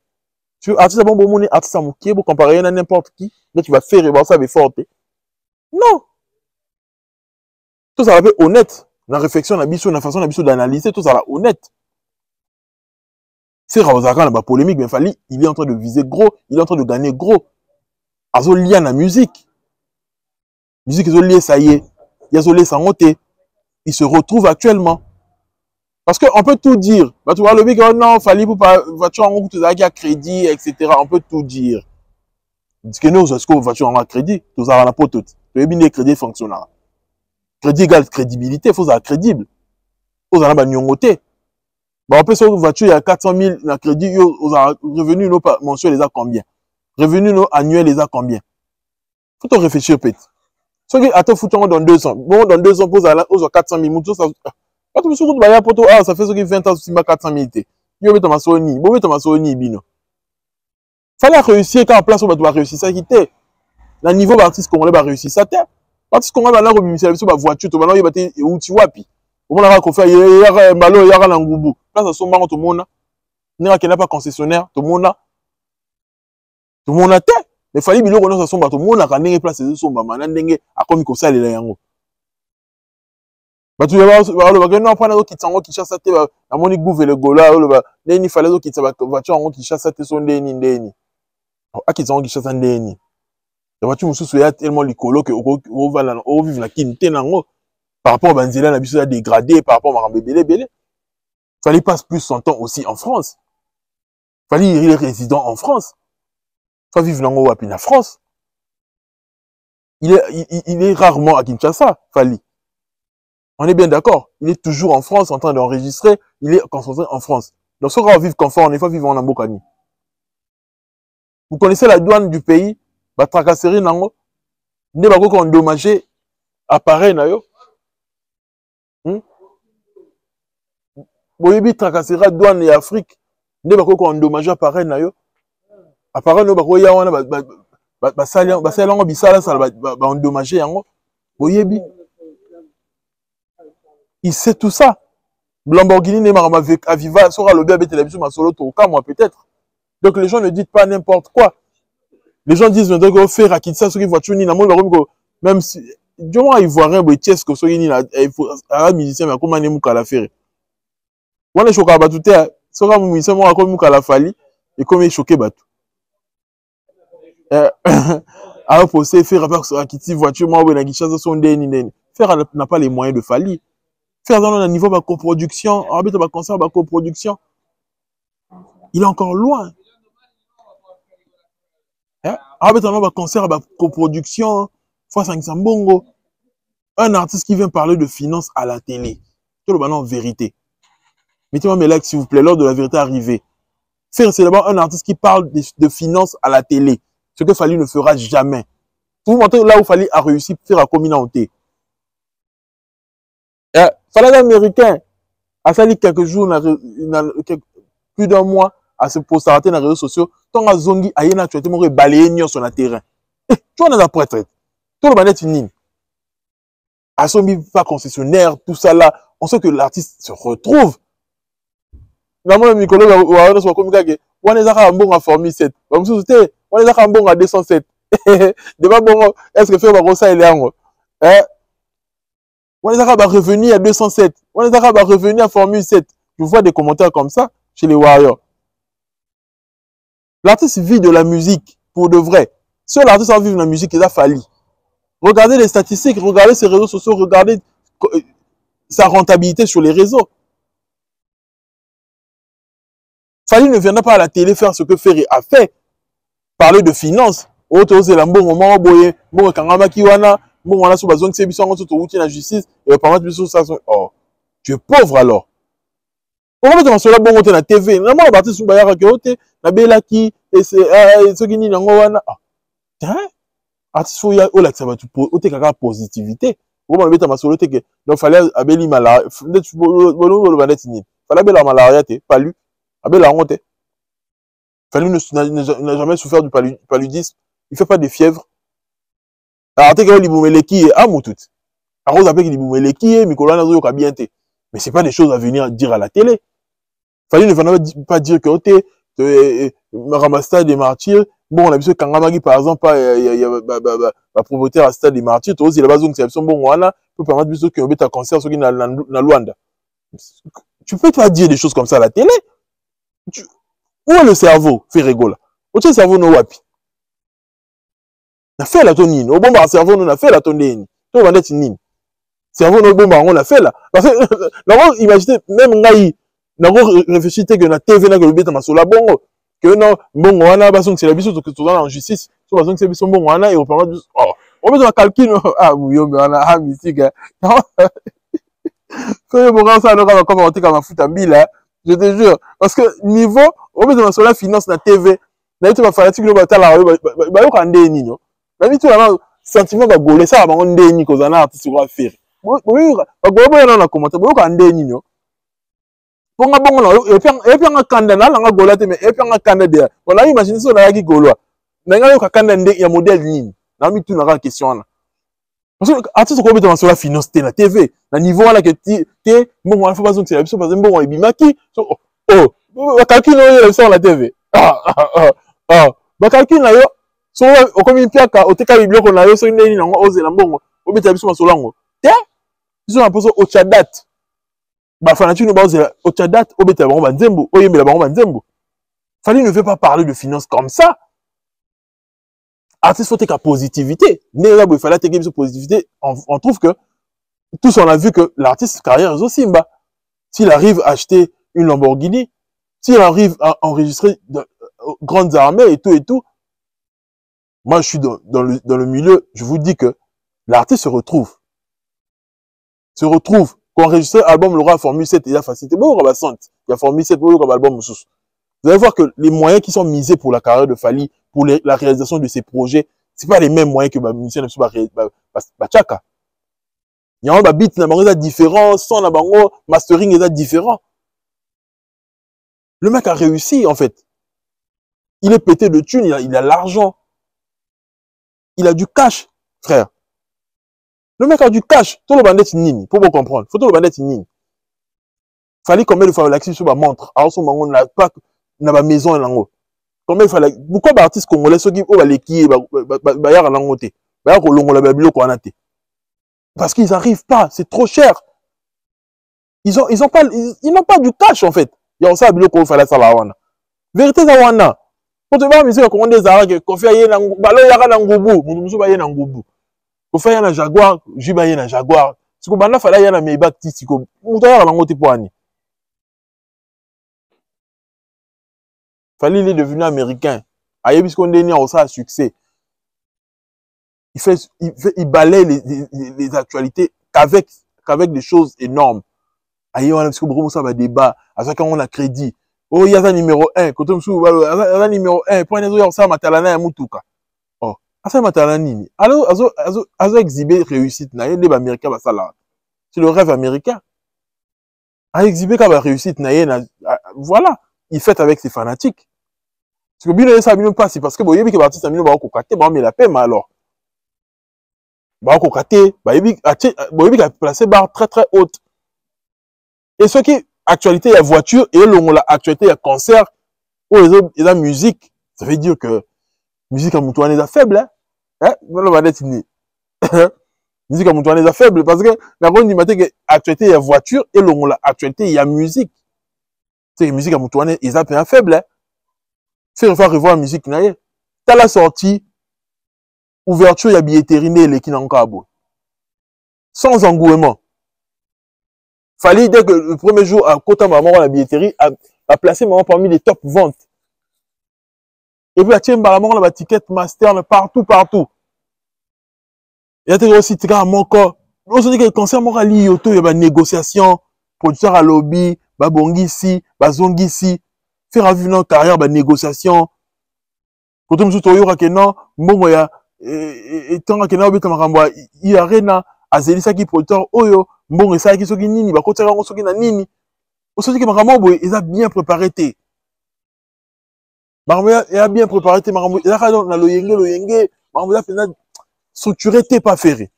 Tu artiste à Bongo, artiste à Moukié, pour comparer à n'importe qui, là tu vas faire et ça va forte. Non. Tout ça va être honnête. La réflexion, la façon d'analyser, tout ça va honnête. C'est Raozaka, la polémique, mais Fally, il est en train de viser gros, il est en train de gagner gros. Azo lié à la musique. Musique, ils ont lié, ça y est. Ils ont lié, ça monte. Ils se retrouvent actuellement. Parce qu'on peut tout dire. Tu vois, le mec, non, Fally, pour pas, voiture en route, à crédit, etc. On peut tout dire. Parce que nous, est-ce que voiture en crédit, tout ça, on a pas tout. Le bien, crédit fonctionnera. Crédit égale crédibilité, il faut être crédible. Il faut être nyongoté. On peut sur une voiture, il y a 400 000 dans crédit, revenu mensuel, les a combien? Revenu annuel, les a combien? Faut te réfléchir, peut-être. Ce qui attend foutu dans 2 ans. Bon, dans 2 ans, pour 400 000 moutons, ça. Quand tu me souviens de ça fait ce qui 20 ans, si 400 000. Yo, mais t'as Sony. Bon, mais t'as Sony, bino. Fallait réussir quand en place, on va réussir ça, quitter. Le niveau d'artiste congolais va réussir ça, t'es. L'artiste congolais va là, remisser la voiture, tu vas là, il va te, où tu vois, puis. Au moins, on fait, il y a un ballon, il y a un ngoubou. Là, ça sont marrant, tout le monde. Il n'y a pas concessionnaire, tout le monde. Tout le monde a tête. Mais Fally bilo kono sa somba to mona ka ndenge place ze somba mana ndenge akomi ko salela yango. Batu ya ba ke non prendre ki tsango ki chassa te ba amoni gouvele gola lo ba neni Fally zo ki tsa ba voiture ngo ki chassa te so ndeni. Aki tsango ki chassa ndeni. La voiture mususu ya tellement likolo que o va o vivre la kinte nango par rapport à banzela na biso ya dégradé par rapport à bébé. Fallait passe plus son temps aussi en France. Fallait il est résident en France. Fallait vivre dans la France. Il est rarement à Kinshasa, Fallait. On est bien d'accord. Il est toujours en France en train d'enregistrer. Il est concentré en France. Donc, ce qu'on va vivre confort, on est pas vivre en Ambokani. Vous connaissez la douane du pays? Bah, tracasserie, nango. Ne pas qu'on endommagé appareil, na yo. Boyebi tracasserie douane et Afrique. Ne pas qu'on endommagé appareil, na yo. Appareil, no, bah, ya wana, bah, salango, bisala, ça, bah, endommagé, yango. Boyebi. Il sait tout ça. Lamborghini n'est pas avec Aviva, sera le bien avec télévision, ma solo, tout cas, moi, peut-être. Donc, les gens ne disent pas n'importe quoi. Les gens disent maintenant qu'on fait Rakitsa, ceux qui voient ni même si, du moins, ils voient rien, mais qu'est-ce que ceux qui un musicien, mais comment on est la faire? On est choqué à tout à ce que musicien, moi, comme la fali, et comme il est choqué, batou. Alors, pour ça, faire Rakitsi, voiture, moi, on a Kinshasa, son déni. Faire n'a pas les moyens de fali. Faire dans un niveau de coproduction, en fait, concert de coproduction, il est encore loin. En fait, on a un concert de coproduction, fois 500 bongo. Un artiste qui vient parler de finance à la télé. Tout le monde en vérité. Mettez-moi mes likes, s'il vous plaît, lors de la vérité arrivée. Faire, c'est d'abord un artiste qui parle de finance à la télé. Ce que Fally ne fera jamais. Pour vous montrer là où Fally a réussi à faire la communauté. Fallait américain a sali quelques jours, plus d'un mois à se poster dans les réseaux sociaux. Tant à Zongi, à Yena, tu as été balayé sur le terrain. Tu vois, on a prêtre. Tout le monde est une à son pas concessionnaire, tout ça là. On sait que l'artiste se retrouve. Dans mon micro, on soit comme ça. On est à bon à Formule 7. On est à bon à 207. Débat bon, est-ce que faire ça il est en on est à revenir à 207. On est à revenir à Formule 7. Je vois des commentaires comme ça chez les Warriors. L'artiste vit de la musique pour de vrai. Si l'artiste a vivre de la musique, il a fallu. Regardez les statistiques, regardez ses réseaux sociaux, regardez sa rentabilité sur les réseaux. Fally ne viendra pas à la télé faire ce que Ferry a fait. Parler de finances. Autre c'est un bon moment, bon kangama kiwana. Bon, on a sur besoin de ces missions, on a la justice, et on de ça. Oh, tu es pauvre alors. Pourquoi tu as bon côté la TV? Non, moi, je suis bayar côté, la bella qui, et c'est, ce qui n'y a pas. Tiens, artiste, il y a, ça va tout pour, positivité. Comment on ma solo, que, donc, fallait, abeli malaria, fallait, abela malaria, pas lu, abela honte. Fallait n'a jamais souffert du paludisme, il fait pas de fièvre. Alors, tu as mais c'est pas des choses à venir dire à la télé. Fallait ne pas dire que Ramasta des martyrs. Bon, on a vu que Kangamagi, par exemple, il y a provoqué à Stade des martyrs. Il y a besoin de bon, voilà, peut permettre de que tu as un cancer, ce qui est dans Luanda. Tu peux pas dire des choses comme ça à la télé. Où est le cerveau? Fait rigoler. Où est le cerveau? No wapi. On a fait la tonine. Au bon, le cerveau, on a fait la tonine. Tout le monde est une cerveau, on a fait là. Parce que, imaginez, même Ngaï, on a réfléchi que la TV n'a que le bête à la bon. Que non, bon, on a besoin que c'est la biseau que tu as en justice. Tu as besoin que c'est biseau bon, on a et on permet de. Oh, on met dans le calcul. Ah, oui, mais on a musique. Quand on ça, on va commenter comme un foot en bille, je te jure. Parce que niveau, on met dans la finance, la TV, tu vas faire un truc, tu vas faire la vie, tu as un sentiment de gauler ça, on a des cause artiste va faire. Oui, on a commenté, on a des niños. Pour un bon, et puis un candidat, on a golé, mais et puis un candidat. On a imaginé ça, on a dit gaulois. Mais on a un candidat, il y a un modèle ligne. On a mis tout dans la question. Parce que l'artiste qui est sur la finance, la TV, le niveau là que tu es, bon, on a fait besoin de ça, parce que bon, il bimaki. Oh, on calcule ça la TV. On calcule là, so comme une piaka au teka biblio qu'on a yo so ndeni nango oze la mbongo obeta biso masolango te biso na poso o chadat ba fanatu no ba oze o chadat obeta bango banzembo oyembela bango banzembo. Fally ne veut pas parler de finance comme ça. Artiste faut teka positivité ne la bo fallait teka biso positivité. On trouve que tous on a vu que l'artiste carrière est aussi simba s'il arrive à acheter une Lamborghini, s'il arrive à enregistrer de grandes armées et tout, moi je suis dans le milieu, je vous dis que l'artiste se retrouve. Quand enregistrer l'album Laura Formule 7, il a facilité. Bon, il y a Formule 7, bon, il y a album sous. Vous allez voir que les moyens qui sont misés pour la carrière de Fally, pour la réalisation de ses projets, c'est pas les mêmes moyens que musicien de Tchaka. Il y a un beat différent, son mastering est différent. Le mec a réussi, en fait. Il est pété de thunes, il a l'argent. Il a du cash, frère. Le mec a du cash. Tout le bandit nini, pour vous comprendre. Faut tout le bandit nini. Fallait combien de fois l'action sur ma montre. Alors, son mangon n'a pas, n'a pas maison en combien il fallait, pourquoi les artistes congolais, ceux qui ont les qui, y'a un angoté. Y'a un longo la babilo qu'on a été. Parce qu'ils n'arrivent pas, c'est trop cher. Ils n'ont pas du cash, en fait. Il y a aussi un bilo qu'on fait ça là, vérité, ça, wana. Quand tu vas à musique, on des arabes, qu'on fait y'a un balo, y'a un goubou, nous sommes y'a un goubou. Qu'on fait y'a un jaguar, juba y'a un jaguar. Si qu'on banda fallait y'a un Maybach, si qu'on, on t'a y'a un angoté pour année. Fallait il est devenu américain. Aïe, puisqu'on est né à ça, succès. Il balaye les actualités qu'avec des choses énormes. Aïe, on a parce que beaucoup ça va débat. À ça quand on a crédit. Oh, il y a un numéro 1. Quand on me un numéro 1. Point de ça, matalana et moutuka. Oh, ça matalani. Alors, azo exhibé réussite. Na yé débat américain va ça là. C'est le rêve américain. A exhibé quand va réussite na yé voilà. Il fait avec ses fanatiques. Parce que bien ça bien passe parce que bon, il y a des artistes amino ba ko katé, ba mais la paix mais alors. Ba ko katé, ba yebi a placé barre très très haute. Et ce qui actualité il y a voiture et l'on la actualité il y a concert ou les autres musique, ça veut dire que musique à Moutouane est faible hein. Voilà va être ni. Musique à Moutouane est faible parce que la grande matin que actualité il y a voiture et l'on la actualité il y a musique. C'est musique à Moutouane est faible hein. Faire revoir musique naie. T'as la sortie ouverture il y a billetterie les qui n'ont pas beau. Sans engouement. Fallait dès que le premier jour à côté maman la billetterie a placé maman parmi les top ventes. Et puis à tiens maman la ticket master partout. Il y a aussi tika mon corps. On se dit que le concert mora li yoto il y a une négociation, producteur à lobby, ba bongisi, ba zongisi, faire vivre une carrière ba négociation. Quand on me dit que non, bon ya et tant que na obita makambo il arena azelisa ki producteur oyo mbongo ça qui soki nini ba kotaka ngo soki na nini on se dit que makambo boy ils a bien préparé té makambo ya bien préparé té makambo il a na loyenge makambo ya pena structuré té pas ferré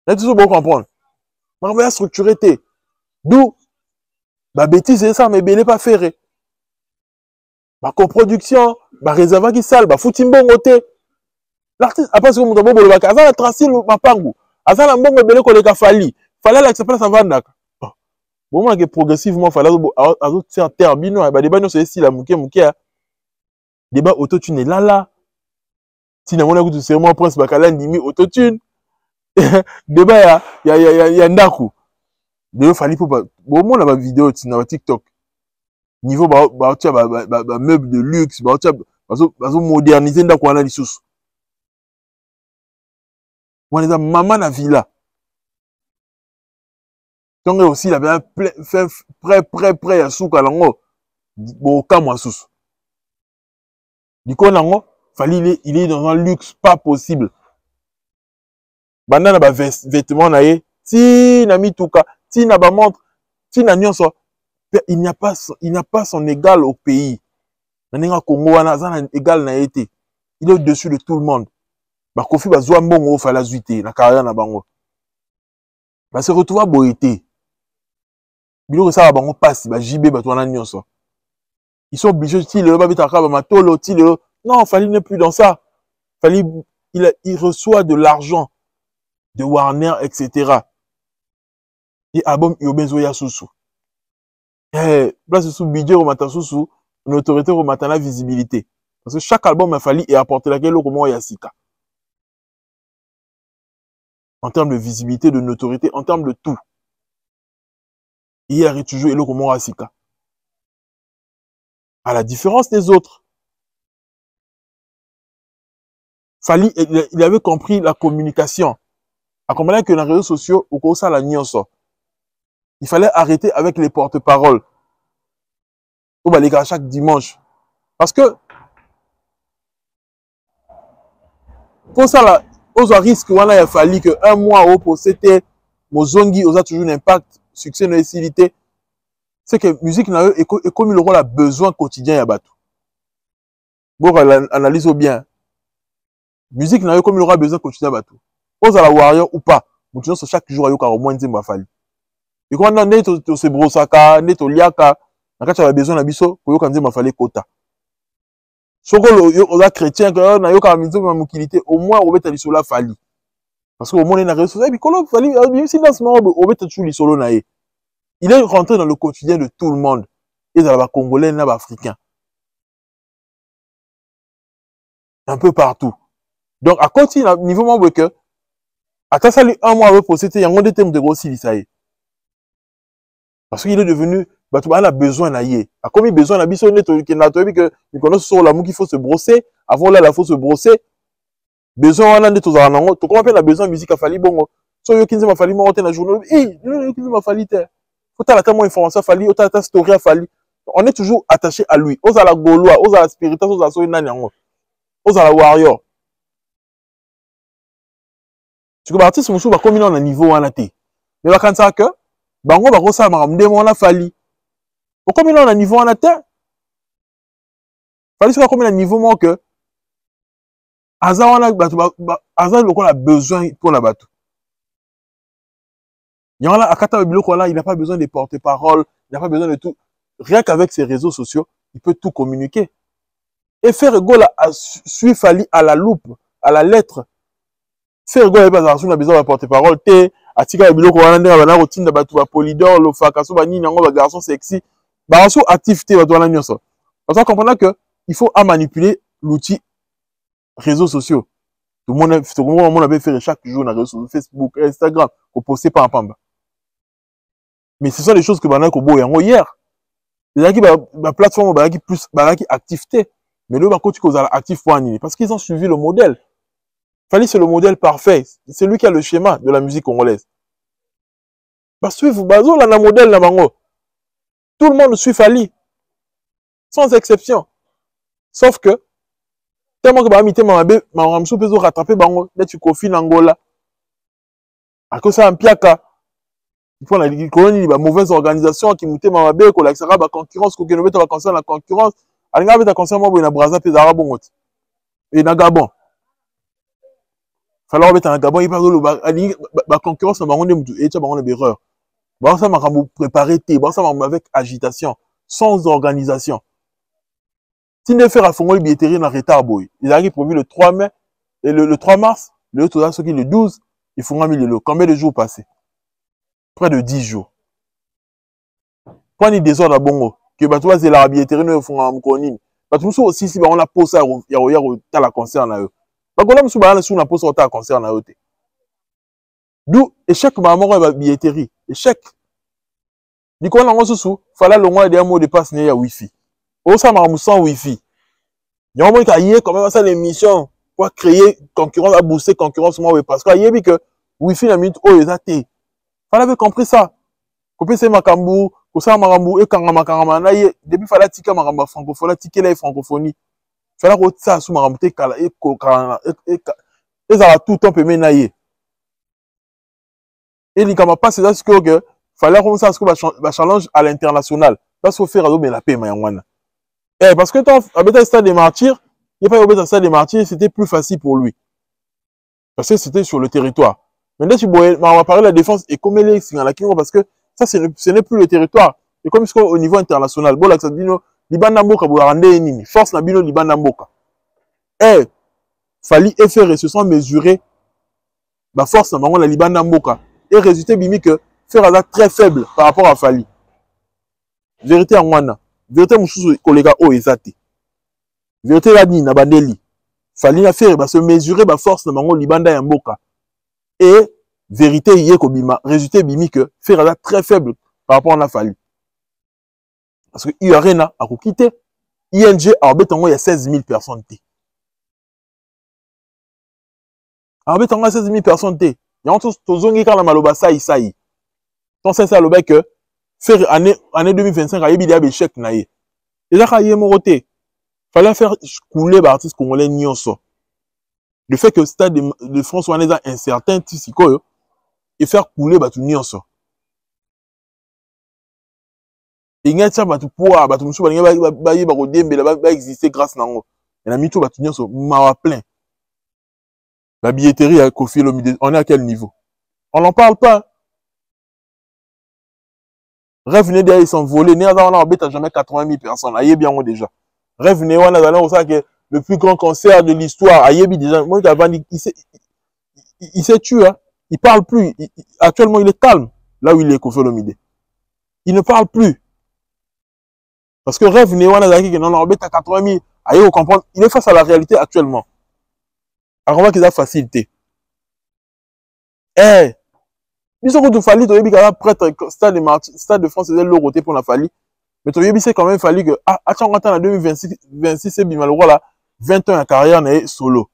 là tu dois comprendre makambo ya structuré té d'où ba bêtise c'est ça mais belé pas ferré ba coproduction ba réservoir qui sale ba fouti mbongo té l'artiste après ce que muto bobo ba kaza la transil mapangu azala mbongo belé koleka Fally la que ça vanda bon moi que progressivement fallait azo tirer terre bino ba débat non c'est si la muke débat autotune là si na mona kutu c'est moi prince bakala ndimi autotune débat ya ndaku de Fally pour bon moi la vidéo na ba TikTok niveau ba tia ba meuble de luxe ba tia bazo moderniser ndaku wana lisusu wana maman na villa. Donc aussi il avait fait prêt à souka lango bo kamwa susu. Diko nango Fally il est dans un luxe pas possible. Banda na ba vêtements na ye, ti na mituka, ti na ba montre, ti na nyonso. Il n'a pas son égal au pays. Nanenga Congo wana za égal na été. Il est au-dessus de tout le monde. Ba kofi ba zwa mbongo Fally zuité na carrière na bango. Ba se retrouver boité. Biloko ça bango passe ba JB ba twana nyonso. Ils sont obligés ti le ba bitaka ba matolo ti le non, Fally n'est plus dans ça. Fally il reçoit de l'argent de Warner etc. Et album Yobenzo ya susu. Place sous budget au matin sous une autorité au matin la visibilité. Parce que chaque album a fallu et apporter laquelle au comment Yasika. En termes de visibilité, de notoriété, en termes de tout. Hier et toujours et le comment Yasika. À la différence des autres. Fali, il avait compris la communication. À comprendre que dans les réseaux sociaux, au cours de ça, il fallait arrêter avec les porte-paroles. Au Baléga chaque dimanche. Parce que, pour ça, là, aux risques, il a fallu que un mois pour c'était Mozongi, on a toujours un impact, succès, une facilité. C'est que la musique, est comme le rôle a besoin quotidien, ya batou. Bon, analyse bien. Musique, comme il aura besoin quotidien, batou. Aux la warrior ou pas. Maintenant, chaque jour, il y a au moins un fali. Et quand on est au se brosaka, on est au liaka, quand tu as besoin d'abisso, pour y avoir fali quota. Soko on a chrétien, quand on a eu une utilité, au moins, on va être sur la fali. Parce qu'au moins, on a réussi. Et puis, quand fali, même si dans ce moment, on va être sur les solo naïe. Il est rentré dans le quotidien de tout le monde. Et dans les Congolais, les Africains. Un peu partout. Donc, à côté, niveau membre que, à ça, un mois avant, c'était, il y a un des thèmes de grossi, ça y est. Parce qu'il est devenu, bah, tu as besoin d'aller. À combien besoin d'aller, on est que, nous connaissons sur l'amour qu'il faut se brosser. Avant là, il faut se brosser. Besoin, on a des choses à l'angle. Tu comprends, la besoin de musique à Fali, bon. So, yo, kinze ma Fali, moi, on est dans la journée. Hey, yo, kinze ma Fali, t'es. Faut t'as la tellement information à Fali, faut t'as ta story à Fali. On est toujours attaché à lui. Aux à la Gaulois, aux à la spirituelle, aux à la Soinaniango. Aux à la warrior. Tu comprends, artiste, mon chou, bah, combien on a niveau, on a été. Mais, bah, quand ça, que, bango, bah, ça, ma ramde, on a Fali. Combien on a niveau, on a été. Fali, c'est combien on a niveau, moi, que, Aza, on a, Aza, le a besoin pour la bateau. Il y en a, à Kata Biloko, là, il n'a pas besoin de porte-parole, il n'a pas besoin de tout. Rien qu'avec ses réseaux sociaux, il peut tout communiquer. Et faire Ego, là, suivre Fali à la loupe, à la lettre. Faire Ego, il n'a pas besoin de porte-parole, té, Atika Biloko, on a une routine de bateau, Polydor, le Fakaso, Bani, un garçon sexy. Barasso, activité, bateau, on a une ça. Parce qu'on comprend qu'il faut manipuler l'outil réseaux sociaux. Tout le monde avait fait chaque jour dans les réseaux sociaux, Facebook, Instagram, pour poster par un pamba. Mais ce sont les choses que Banak Kobo et hier. C'est-à-dire que la plateforme est plus activité. Mais le Bako tu causes actif pour animer. Parce qu'ils ont suivi le modèle. Fali, c'est le modèle parfait. C'est lui qui a le schéma de la musique congolaise. Bah, suivre Bazo, là, le modèle, là, bango. Tout le monde suit Fali. Sans exception. Sauf que, tellement que Bahamite Mamabe, Maramsou peut rattraper bango. Là, tu confies l'Angola. À cause ça, un piaka. Il faut la mauvaise organisation qui moutait Mamabe, qui a la concurrence, qui a concerne la concurrence. Il a concerne moi, il a Braza, puis Zarabon. Et il a Gabon. Il fallait mettre un Gabon, il parle de la concurrence, il y a des erreurs. Ça m'a préparé, ça m'a avec agitation, sans organisation. Si ne fait à Fongo, il est en retard, il arrive prévu le 3 mai, et le 3 mars, le 12, il faut le combien de jours passés? Près de 10 jours. Quand il désordre à Bongo, que tu vois, c'est la billetterie, nous font un conine. Parce que aussi, si on a posé ça, il y a la concert là. Parce que là, on a posé ça à concert là. D'où, échec, maman, la billetterie. Échec. Du coup, on a il fallait le moins des mots de passe, il y a Wi-Fi. Oh, ça m'a sans Wi-Fi. Il y a un moment qui a eu quand même ça l'émission pour créer concurrence, à booster concurrence, moi, parce qu'il y a que Wi-Fi, la minute, oh, ils ont été. Fallait avoir compris ça. Coupé c'est Makambu, Kosa Marambu, et Kangama, depuis fallait ticker Maramba francophone, ticker la francophonie. Fallait que ça sous Maramute Kala et Kokana, et ça va tout le temps peut menailler. Et il n'y a pas c'est que fallait qu'on ça ce challenge à l'international. Parce qu'il faut faire la paix, Mayanwana. Eh, parce que quand avec un stade des martyrs, il n'y a pas eu un stade des martyrs, c'était plus facile pour lui. Parce que c'était sur le territoire. Maintenant, on va parler de la défense et comme elle est dans la Kingo, parce que ça, ce n'est plus le territoire. Et comme c'est au niveau international, bon, là, ça dit, Liban Mboka, vous rendez ennemi. Force na bino Liban Mboka. Eh, Fali et faire se sont mesurés, la force na la Liban Mboka. Et résultat, bimi que faire un très faible par rapport à Fali. Vérité en wana. Vérité, mon chou, collègue, oh, exacté. Vérité, la ni, na bandeli. Fali na faire, se mesurer, la force na Liban Mboka. Et vérité, il y a résultat bimi que faire très faible par rapport à la Fali. Parce que Urena a quitté. ING arbitre il y a 16 000 personnes. Arbitre il y a 16 000 personnes. Il y a tous les gens maloba ça. Donc c'est ça le bec que faire année 2025 il y a des chèques naïe. Et là il y a moroté. Fallait faire couler les artistes congolais nyonso. Le fait que le stade de France soit incertain et faire couler batu nyonso. Et il y a des batu poa batu musu ba exister grâce nango. Et la mito batu nyonso ma plein. La billetterie à Kofi Olomide, on est à quel niveau? On n'en parle pas. Revenez derrière, ils sont volés. On a jamais 80 000 personnes. Aïe bien déjà. Revenez, on a que le plus grand concert de l'histoire. Aïe déjà. Moi, il s'est tué. Hein. Il parle plus. Actuellement, il est calme. Là où il est, Kofi Olomide. Il ne parle plus. Parce que revenez, on a que non, on a 80 000. Aïe, vous comprenez. Il est face à la réalité actuellement. Alors, on voit qu'il a facilité. Eh! Bisous que tu fallu, tu as prêtre stade de France, c'est le côté pour la fallu. Mais tu as quand même fallu que, attends, en 2026, c'est bien malheureux là, 20 ans de carrière, n'est solo.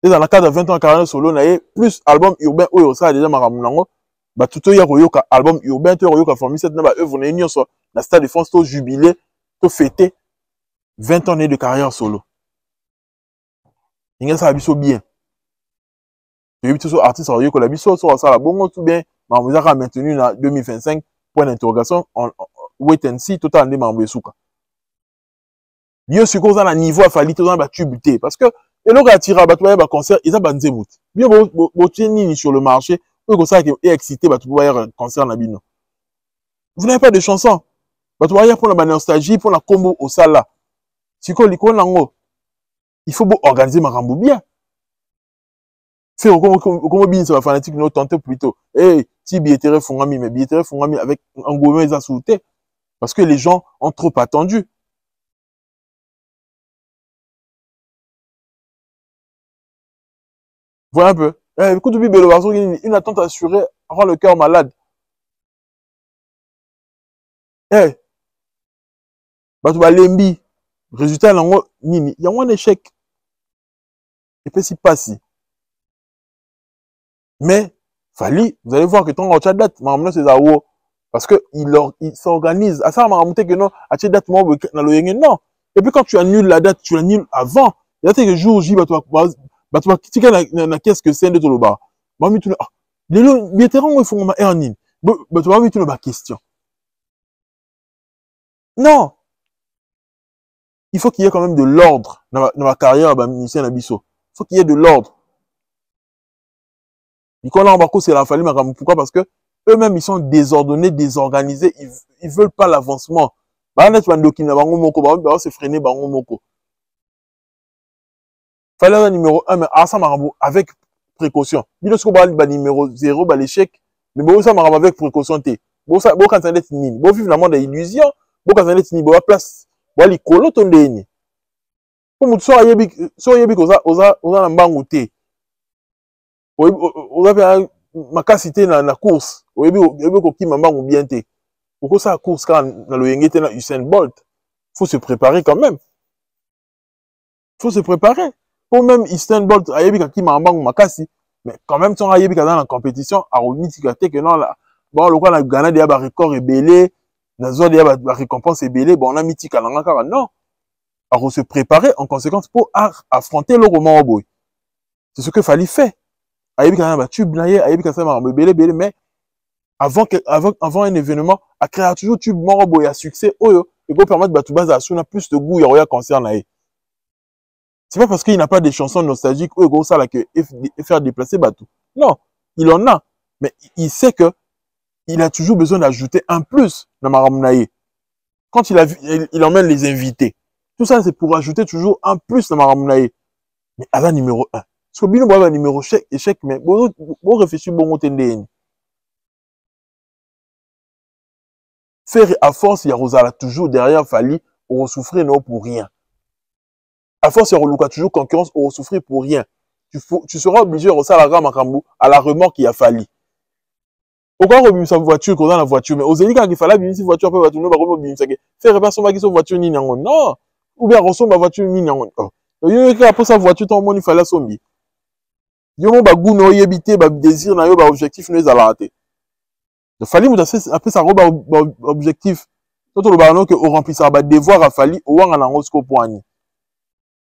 Et dans le cadre de 20 ans de carrière solo, n'est plus album urbain, ou ça déjà maramunango, bah tout y a un album urbain, tu as un formule, cette œuvre n'est ni sur la stade de France, tu jubilé, tu fêté 20 ans de carrière solo. Il y a ça bien. Et puis, tous artistes ont eu que la biso sur ça, la bon, tout bien, mais on vous a maintenu en 2025, point d'interrogation, wait and see, tout en démarrant le souka. Bien sûr, qu'on a un niveau à fallu, tout en battu buté, parce que, et l'on a tiré à battu, un concert, ils ont banzé mout. Bien, vous tenez sur le marché, vous ça qui est excité, battu, vous un concert en abino. Vous n'avez pas de chanson. Battu, vous pour la nostalgie, pour la combo au sala. Si vous l'icône, il faut organiser ma rambo bien. C'est comme bien ça va fanatique nous tenter plutôt. Eh, si billetterie fongami, mais billetterie fongami avec un gouvernement ils sauté parce que les gens ont trop attendu. Voilà un peu. Eh, écoute, une attente assurée rend le cœur malade. Eh, bah tu vas lembi. Résultat, il y a un échec. Et puis, si pas si. Mais, Fali, vous allez voir que ton autre date, maintenant c'est Zawo. Parce que il s'organise. À ça, on m'a remonté que non, à cette date, moi, non. Et puis quand tu annules la date, tu l'annules avant. Il y a quelques jours, j'y bah tu vas critiquer la caisse que c'est de tout le bas. Bah, mais tu les vétérans, ils font ma earning. Bah, tu vas mettre une question. Non! Il faut qu'il y ait quand même de l'ordre dans ma carrière, bah, ministère Nabiso. Il faut qu'il y ait de l'ordre. Nicolas Ambako, c'est la famille, pourquoi? Parce que eux-mêmes, ils sont désordonnés, désorganisés, ils veulent pas l'avancement. Bah, net, c'est freiner, fallait un numéro 1, mais à ça, avec précaution. Il y a numéro 0, l'échec, mais bon, ça, avec précaution. Bon, ça, bon, quand ça est fini, bon, finalement, des illusions, bon, quand ça est fini, bon, la place, bon, les colos, ton déni. Comme tu sois, oza, n'ambangouté. Oza, fait ma cassité dans la course. Oyebi, koki, mambangu bien té. Pourquoi ça, course, quand, dans le yengete, dans Usain Bolt, faut se préparer quand même. Faut se préparer. Pour même Usain Bolt, ayebi kaki mambangu makasi, mais quand même, ton ayebi dans la compétition, a remis que non, là, bon, le quoi, on a gagné des records ébélés, la zone des récompenses ébélées, bon, on a mis tika non. Alors, se préparer en conséquence pour affronter le roman au boy. C'est ce que fallait faire. Ayebi quand même, tube naïe, ayebi quand même, ébélé, mais avant un événement, à créer toujours tube mort au boy à succès, oyo, et pour permettre de base à souna plus de goût, il y a concert naïe. C'est pas parce qu'il n'a pas des chansons nostalgiques ou gros ça là que faire déplacer Batou. Non, il en a, mais il sait que il a toujours besoin d'ajouter un plus dans Maramnaï. Quand il emmène les invités. Tout ça c'est pour ajouter toujours un plus dans Maramnaï. Mais à la numéro 1. Parce que bien le numéro échec mais bon réfléchir bon tendé. Faire à force il y a Rosala toujours derrière Fali on souffrir non pour rien. À force, il y a toujours concurrence, on va souffrir pour rien. Tu seras obligé de ressasser la gamme à la remorque qui a fallu. Pourquoi on sa voiture dans la voiture? Mais aux élites, quand il fallait bien si voiture, après, nous, on va faire réparation, ma voiture, ni non. Ou bien, on ma voiture, ni non. Yo, après sa voiture, tout le monde, il fallait sombi. Yo, mon bagou, no, yébité, désir, na yo, objectif, nous, à rater. Il fallait, après, ça, objectif. Tout le baron, que, on remplisse ça, devoir à Fali, ou en allant au scopoani.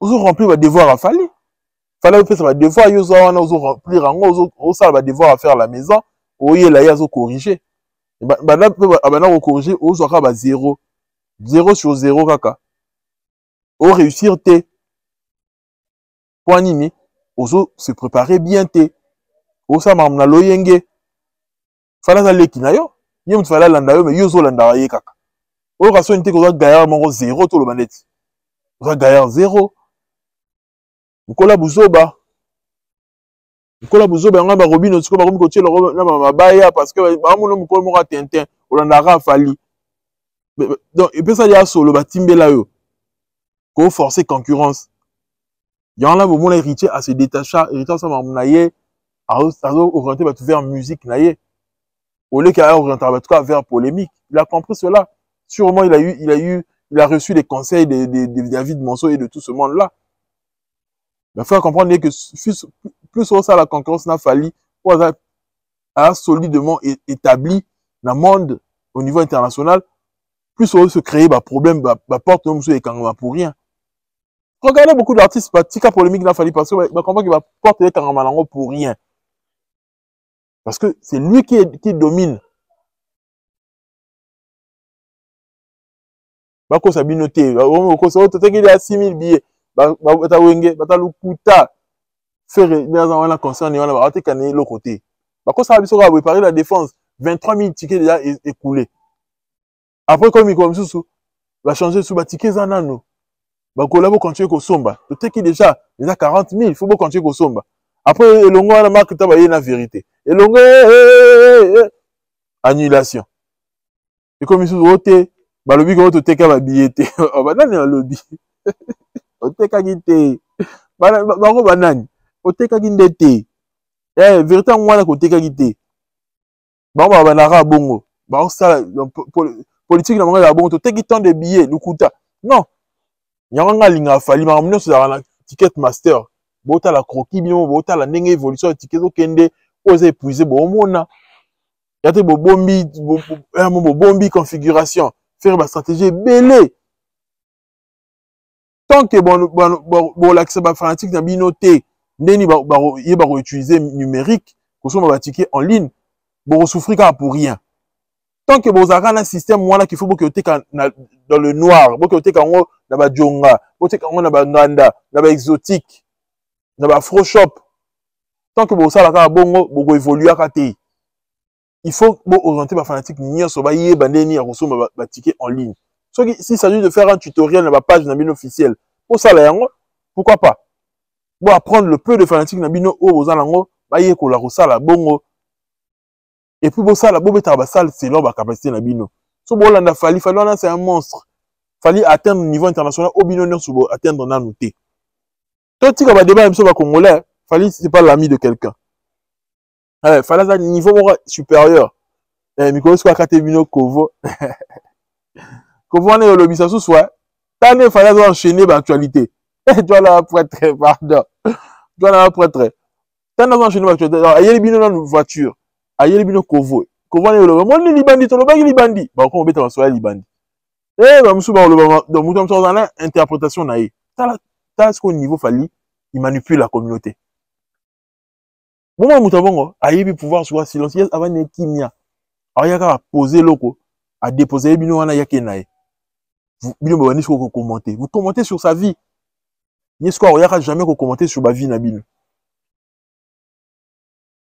On remplit, devoir à Fali. Fallait faire ça, devoir, yo, on remplir, on ça, devoir à faire à la maison. Oye la yazo corriger. Là, on corriger, on aura 0. 0 sur 0 kaka. On réussir T. Point nini. On se préparer bien T. On sa mamna loyenge. Fala za leki na yo. Yem fala landa yo, mais yo zo landa ye kaka. On raso nite ko za gaillard mongo 0 to le bandeti. On za gaillard 0. Nkola buzoba. Nkola buzoba nga ba robino tsiko ba romi ko tielo na mabaya parce que ba mono mukolo mo Tintin olanda Fali. Donc et puis ça ya solo ba timbela yo. Ko forcer concurrence. Yan là bon héritier à se détacher, héritier ça mamna ye à orienter ba vers musique na ye. Au lieu qu'à orienter ba tout vers polémique. Il a compris cela. Sûrement il a reçu les conseils de David Monceau et de tout ce monde là. Il faut comprendre que plus on ça la concurrence n'a fallu, on a solidement établi dans le monde au niveau international, plus on se créer des problèmes, des portes et pour rien. Regardez beaucoup d'artistes, tika polémique n'a fallu parce que on comprend qu'il va porter Kangamanango pour rien. Parce que c'est lui qui domine. Bako sabinoté, bako sa auto qu'il y a 6000 billets. Bata wenge, bata lukuta. Faire dans la concerne et on va rater cané l'autre côté. Bako ça biso va préparer la défense. 23 000 tickets déjà écoulés. Après comme il comme sous va changer sous tickets zanano. Bako là vous continuer ko somba. Peut-être qu'il déjà 40 000, il faut vous continuer ko somba. Après longo na marque ta ba na vérité. Et longo annulation. Et comme sous roté balobi ko to teka ba billet. Oh banani en lobby. O teka gite. Bango banani. O teka gindete. Vérité ngwana ko teka gite. Bango banara bongo. Bango ça politique na bango ya bongo to teki tant de billets lukuta. Non. Nyanga linga fali ma mino so na ticket master. Bota la croquis bino bota la ndenge évolution ticket zo kende oser épuiser bo mona. Yate bo bombi configuration. Faire ma stratégie belé. Tant que bon l'accès fanatique na binoté ndeni ba utiliser numérique ko so ba ticket en ligne bo souffrir pour rien. Tant que vous avez un système voilà qu'il faut que dans le noir, que vous avez na ba jonga, vous avez na ba nganda, na ba exotique, na ba fro shop. Tant que vous avez un bongo, vous évoluer à côté. Il faut vous orienter ba fanatique ni so ba yé bandeni à recevoir ba ticket en ligne. S'il s'agit de faire un tutoriel dans ma page Nabino officielle, pour ça là pourquoi pas? Bon apprendre le peu de fanatique Nabino au ozalango, ba yé ko la rosala bongo. Et puis bon ça la bobe tabasal c'est leur capacité Nabino. So bon là Fali c'est un monstre. Fali atteindre le niveau international au bino sur atteindre na noté. Toi tu vas débat même sur congolais, Fali c'est pas l'ami de quelqu'un. Fali à niveau supérieur. Miko soit Katebino Kovo. Kovo on est au lobby ça sous soit. Tane Fali doit enchaîner l'actualité. Toi là prêtre pardon. Toi là prêtre. Tane doit enchaîner l'actualité. Ayeli bino dans voiture. Ayeli bino Kovo. Kovo on est au lobby. Mon libandi to lobby libandi. Ba ko beta soit libandi. Ba musu ba lobby donc mutam so dans interprétation naïe. T'as ce qu'au niveau Fali, il manipule la communauté. Bon mutabongo ayebi pouvoir soit silencieux avant ne kimia. Ayaka poser loko à déposer bino wana yake naïe. Bino ba nisiko ko commenter. Vous commentez sur sa vie. Yesko ayaka jamais ko commenter sur ma vie na bino.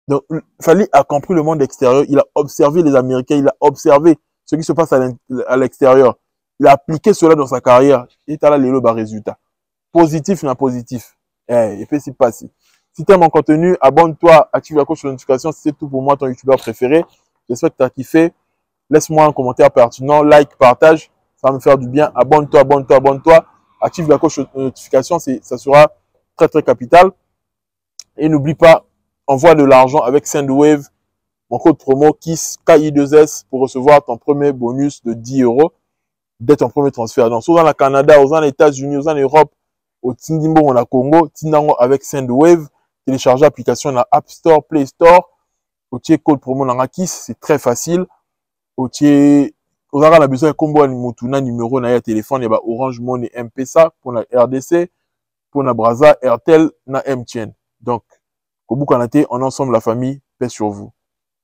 Donc Fali a compris le monde extérieur, il a observé les Américains, il a observé ce qui se passe à l'extérieur. Il a appliqué cela dans sa carrière et t'as là le résultat. Positif na positif. Et puis c'est passé. Si tu aimes mon contenu, abonne-toi, active la cloche de notification, c'est tout pour moi, ton youtubeur préféré. J'espère que tu as kiffé. Laisse-moi un commentaire pertinent, like, partage, ça va me faire du bien. Abonne-toi, abonne-toi, abonne-toi. Active la cloche de notification, ça sera très très capital. Et n'oublie pas, envoie de l'argent avec Sendwave. mon code promo KISS, KI2S, pour recevoir ton premier bonus de 10 € dès ton premier transfert. Donc, soit dans le Canada, aux États-Unis, aux Europe, au Tindimbo, on a Congo, Tindango avec Sendwave, télécharger l'application dans App Store, Play Store, au code promo dans KISS, c'est très facile. Au on a besoin de combo un numéro na téléphone, il y a Orange Money M-Pesa pour la RDC, pour la Brazza, Airtel, na MTN. Donc, au bout qu'on a été, on ensemble la famille, paix sur vous.